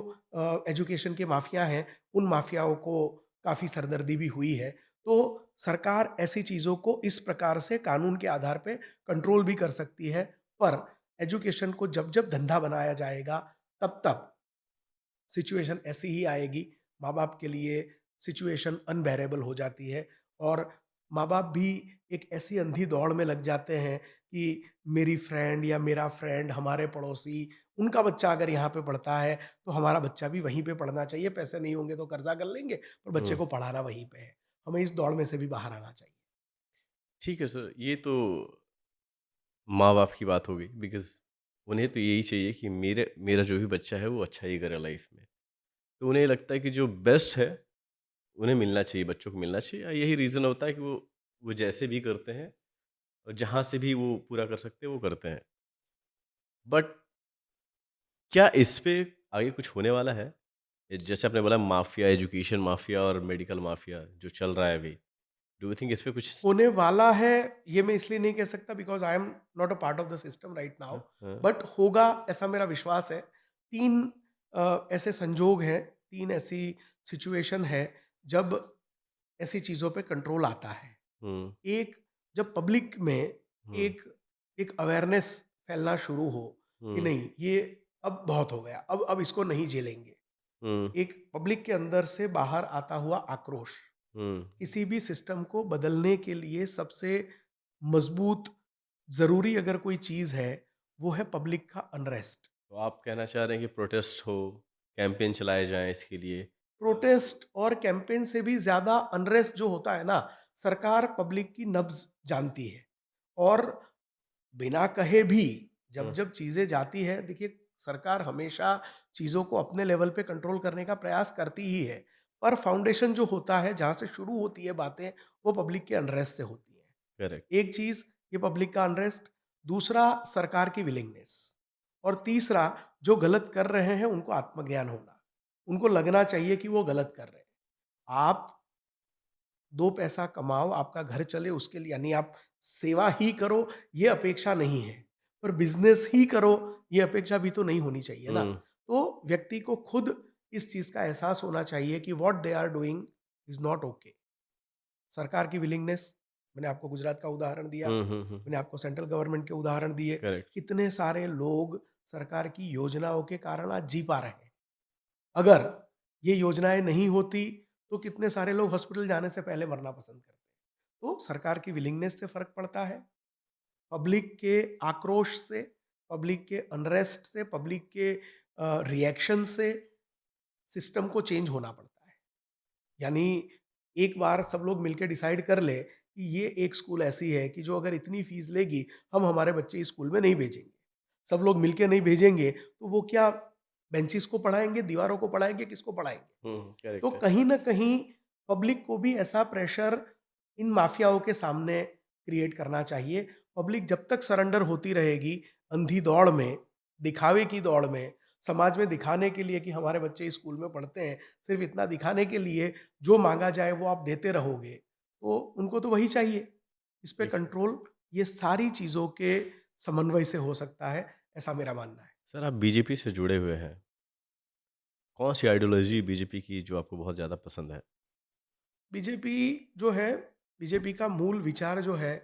एजुकेशन के माफिया हैं, उन माफियाओं को काफ़ी सरदर्दी भी हुई है। तो सरकार ऐसी चीज़ों को इस प्रकार से कानून के आधार पे कंट्रोल भी कर सकती है, पर एजुकेशन को जब जब धंधा बनाया जाएगा, तब तब सिचुएशन ऐसी ही आएगी, माँ-बाप के लिए सिचुएशन अनबेरेबल हो जाती है, और माँ-बाप भी एक ऐसी अंधी दौड़ में लग जाते हैं कि मेरी फ्रेंड या मेरा फ्रेंड, हमारे पड़ोसी, उनका बच्चा अगर यहाँ पे पढ़ता है, तो हमारा बच्चा भी वहीं पे पढ़ना चाहिए, पैसे नहीं होंगे तो कर्जा कर लेंगे, पर बच्चे हुँ। को पढ़ाना वहीं पे है। हमें इस दौड़ में से भी बाहर आना चाहिए। ठीक है सर, ये तो माँ-बाप की बात हो गई बिकॉज़ उन्हें तो यही चाहिए कि मेरा जो भी बच्चा है वो अच्छा ही करे लाइफ़ में। तो उन्हें लगता है कि जो बेस्ट है, उन्हें मिलना चाहिए, बच्चों को मिलना चाहिए। यही रीज़न होता है कि वो जैसे भी करते हैं और जहाँ से भी वो पूरा कर सकते हैं, वो करते हैं। बट क्या इस पे आगे कुछ होने वाला है? जैसे आपने बोला माफ़िया, एजुकेशन माफ़िया और मेडिकल माफ़िया जो चल रहा है अभी। डू यू थिंक इस पे कुछ होने वाला है, ये मैं इसलिए नहीं कह सकता because I am not a part of the system right now, हाँ। बट होगा ऐसा मेरा विश्वास है। 3 ऐसे संजोग हैं, 3 ऐसी सिचुएशन है जब ऐसी चीज़ों पे कंट्रोल आता है। हुँ, एक, जब पब्लिक में हुँ, एक एक अवेयरनेस फैलना शुरू हो कि हुँ, नहीं, ये अब बहुत हो गया, अब इसको नहीं झेलेंगे। हुँ, एक पब्लिक के अंदर से बाहर आता हुआ आक्रोश, हुँ। किसी भी सिस्टम को बदलने के लिए सबसे मजबूत, ज़रूरी अगर कोई चीज़ है, वो है पब्लिक का अनरेस्ट। तो आप कहना चाह रहे हैं कि प्रोटेस्ट हो, कैंपेन चलाए जाएँ इसके लिए? प्रोटेस्ट और कैंपेन से भी ज़्यादा अनरेस्ट जो होता है ना, सरकार पब्लिक की नब्ज़ जानती है, और बिना कहे भी जब हुँ, जब चीज़ें जाती है, देखिए सरकार हमेशा चीज़ों को अपने लेवल पे कंट्रोल करने का प्रयास करती ही है, पर फाउंडेशन जो होता है, जहाँ से शुरू होती है बातें, वो पब्लिक के अनरेस्ट से होती है। करेक्ट। एक चीज़ ये पब्लिक का अनरेस्ट, दूसरा सरकार की विलिंगनेस, और तीसरा जो गलत कर रहे हैं उनको आत्मज्ञान होना। उनको लगना चाहिए कि वो गलत कर रहे हैं। आप 2 पैसा कमाओ, आपका घर चले उसके लिए, यानी आप सेवा ही करो, ये अपेक्षा नहीं है। पर बिज़नेस ही करो, ये अपेक्षा भी तो नहीं होनी चाहिए ना। हुँ, तो व्यक्ति को खुद इस चीज़ का एहसास होना चाहिए कि what they are doing is not okay. सरकार की विलिंगनेस, मैंने आपको गुजरात का उदाहरण दिया, हुँ, हुँ, हुँ, मैंने आपको सेंट्रल गवर्नमेंट के उदाहरण दिए। करेक्ट। कितने सारे लोग सरकार की योजनाओं के कारण आज जी पा रहे हैं। अगर ये योजनाएँ नहीं होती, तो कितने सारे लोग हॉस्पिटल जाने से पहले मरना पसंद करते। तो सरकार की विलिंगनेस से फ़र्क पड़ता है, पब्लिक के आक्रोश से, पब्लिक के अनरेस्ट से, पब्लिक के रिएक्शन से सिस्टम को चेंज होना पड़ता है। यानी एक बार सब लोग मिलके डिसाइड कर लें कि ये एक स्कूल ऐसी है कि जो अगर इतनी फीस लेगी, हम हमारे बच्चे इस स्कूल में नहीं भेजेंगे। सब लोग मिलके नहीं भेजेंगे, तो वो क्या बेंचेस को पढ़ाएँगे, दीवारों को पढ़ाएँगे, किसको पढ़ाएँगे? हुँ, तो करेक्ट है। कहीं न कहीं पब्लिक को भी ऐसा प्रेशर इन माफियाओं के सामने क्रिएट करना चाहिए। पब्लिक जब तक सरेंडर होती रहेगी अंधी दौड़ में, दिखावे की दौड़ में, समाज में दिखाने के लिए कि हमारे बच्चे इस स्कूल में पढ़ते हैं, सिर्फ़ इतना दिखाने के लिए जो माँगा जाए वो आप देते रहोगे, तो उनको तो वही चाहिए। इस पे ठीक है। कंट्रोल ये सारी चीज़ों के समन्वय से हो सकता है, ऐसा मेरा मानना है। सर आप बीजेपी से जुड़े हुए हैं। कौन-सी आइडियोलॉजी बीजेपी की जो आपको बहुत ज़्यादा पसंद है? बीजेपी जो है, बीजेपी का मूल विचार जो है,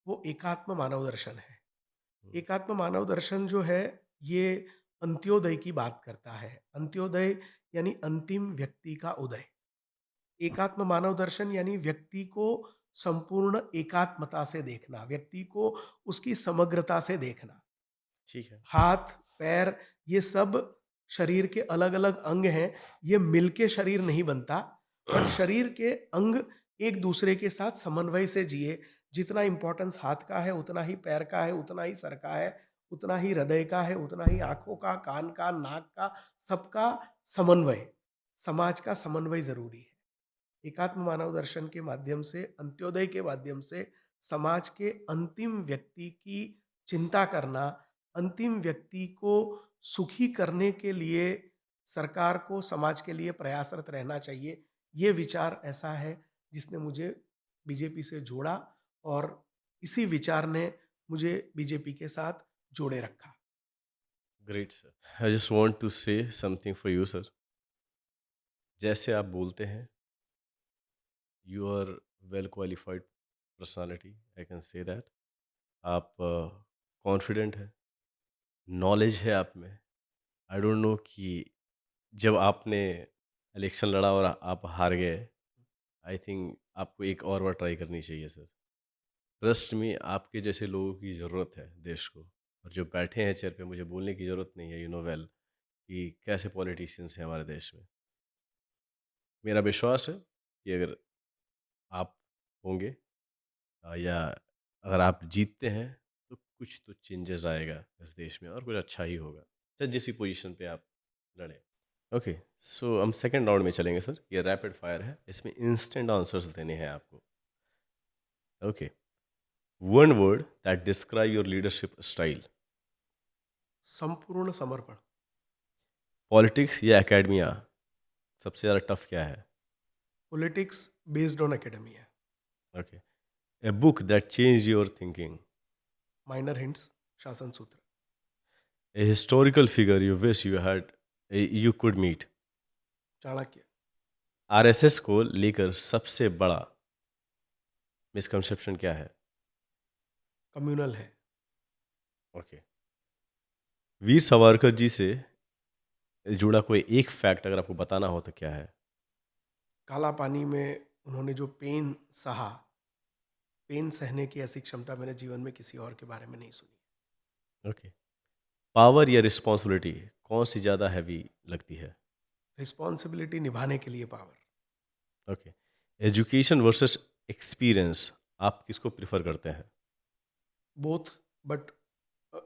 वो एकात्म मानव दर्शन है। हुँ, एकात्म मानव दर्शन जो है, ये अंत्योदय की बात करता है। अंत्योदय यानी अंतिम व्यक्ति का उदय। एकात्म मानव दर्शन यानी व्यक्ति को संपूर्ण एकात्मता से देखना, व्यक्ति को उसकी समग्रता से देखना। ठीक है। हाथ, पैर, ये सब शरीर के अलग-अलग अंग हैं, ये मिलके शरीर नहीं बनता, बट शरीर के अंग एक दूसरे के साथ समन्वय से जिए। जितना इम्पोर्टेंस हाथ का है, उतना ही पैर का है, उतना ही सर का है, उतना ही हृदय का है, उतना ही आँखों का, कान का, नाक का, सबका समन्वय, समाज का समन्वय ज़रूरी है। एकात्म मानव दर्शन के माध्यम से, अंत्योदय के माध्यम से समाज के अंतिम व्यक्ति की चिंता करना, अंतिम व्यक्ति को सुखी करने के लिए सरकार को समाज के लिए प्रयासरत रहना चाहिए। ये विचार ऐसा है जिसने मुझे बीजेपी से जोड़ा और इसी विचार ने मुझे बीजेपी के साथ जोड़े रखा। Great sir. I just want to say something for you sir. जैसे आप बोलते हैं, you are well qualified personality, I can say that. आप कॉन्फिडेंट हैं, नॉलेज है आप में। आई डोंट नो कि जब आपने इलेक्शन लड़ा और आप हार गए, आई थिंक आपको एक और बार ट्राई करनी चाहिए सर। ट्रस्ट में आपके जैसे लोगों की ज़रूरत है देश को। और जो बैठे हैं चेयर पे, मुझे बोलने की ज़रूरत नहीं है, यू नो वेल कि कैसे पॉलिटिशियंस हैं हमारे देश में। मेरा विश्वास है कि अगर आप होंगे या अगर आप जीतते हैं, तो कुछ तो चेंजेस आएगा इस देश में और कुछ अच्छा ही होगा, चाहे जिस भी पोजीशन पे आप लड़ें। ओके, सो हम सेकंड राउंड में चलेंगे सर। ये रैपिड फायर है, इसमें इंस्टेंट आंसर्स देने हैं आपको। Okay, one word that describe your leadership style. संपूर्ण समर्पण। पॉलिटिक्स या एकेडमिया, सबसे ज़्यादा टफ क्या है? Politics based on academia. Okay, a book that change your thinking. Minor hints, Shasan Sutra. A historical figure you wish you could meet. Chanakya. RSS को लेकर सबसे बड़ा मिसकंसेप्शन क्या है? कम्युनल है। ओके, वीर सावरकर जी से जुड़ा कोई एक फैक्ट अगर आपको बताना हो तो क्या है? काला पानी में उन्होंने जो पेन सहा, पेन सहने की ऐसी क्षमता मैंने जीवन में किसी और के बारे में नहीं सुनी। ओके, पावर या रिस्पॉन्सिबिलिटी कौन सी ज़्यादा हैवी लगती है? रिस्पॉन्सिबिलिटी निभाने के लिए power. Okay, education versus experience, आप किसको प्रिफर करते हैं? Both, but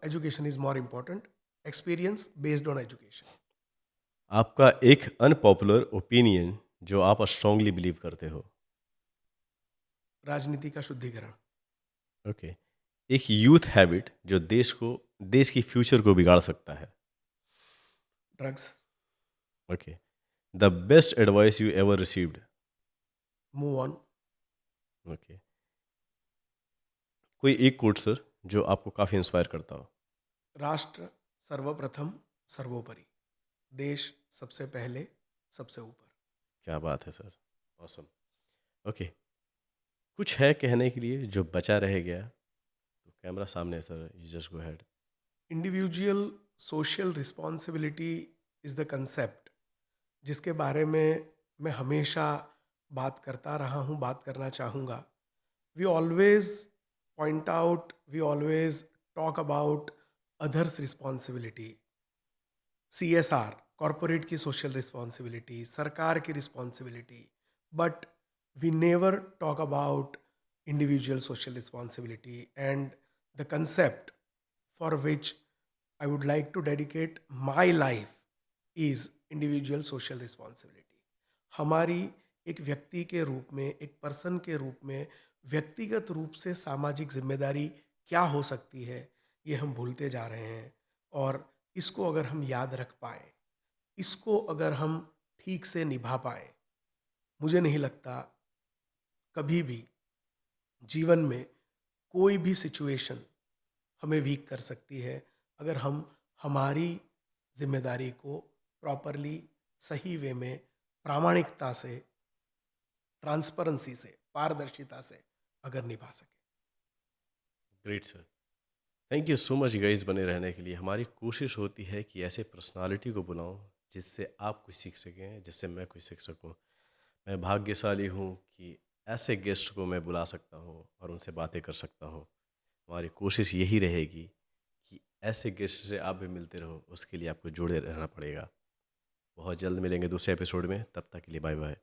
education is more important. Experience based on education. आपका एक अनपॉपुलर ओपिनियन जो आप स्ट्रांगली बिलीव करते हो? राजनीति का शुद्धिकरण। ओके, एक यूथ हैबिट जो देश की फ्यूचर को बिगाड़ सकता है? Drugs. Okay, the best advice you ever received? Move on. Okay, कोई एक कोट सर जो आपको काफ़ी इंस्पायर करता हो? राष्ट्र सर्वप्रथम सर्वोपरि, देश सबसे पहले सबसे ऊपर। क्या बात है सर, ऑसम। ओके, कुछ है कहने के लिए जो बचा रह गया तो कैमरा सामने है sir, you just go ahead. Individual social responsibility is the concept जिसके बारे में मैं हमेशा बात करता रहा हूँ, बात करना चाहूँगा। We always point out, we always talk about others responsibility, CSR, corporate की सोशल रिस्पॉन्सिबिलिटी, सरकार की responsibility, but we never talk about individual social responsibility and the concept for which I would like to dedicate my life is individual social responsibility. हमारी एक व्यक्ति के रूप में, एक पर्सन के रूप में व्यक्तिगत रूप से सामाजिक जिम्मेदारी क्या हो सकती है, ये हम भूलते जा रहे हैं। और इसको अगर हम याद रख पाए, इसको अगर हम ठीक से निभा पाए, मुझे नहीं लगता कभी भी जीवन में कोई भी सिचुएशन हमें वीक कर सकती है अगर हम हमारी जिम्मेदारी को प्रॉपरली, सही वे में, प्रामाणिकता से, ट्रांसपेरेंसी से, पारदर्शिता से अगर निभा सके। Great sir, thank you so much guys बने रहने के लिए। हमारी कोशिश होती है कि ऐसे पर्सनालिटी को बुलाऊं जिससे आप कुछ सीख सकें, जिससे मैं कुछ सीख सकूं। मैं भाग्यशाली हूँ कि ऐसे गेस्ट को मैं बुला सकता हूँ और उनसे बातें कर सकता हूँ। हमारी कोशिश यही रहेगी कि ऐसे गेस्ट से आप भी मिलते रहो, उसके लिए आपको जुड़े रहना पड़ेगा। बहुत जल्द मिलेंगे दूसरे एपिसोड में, तब तक के लिए बाय बाय।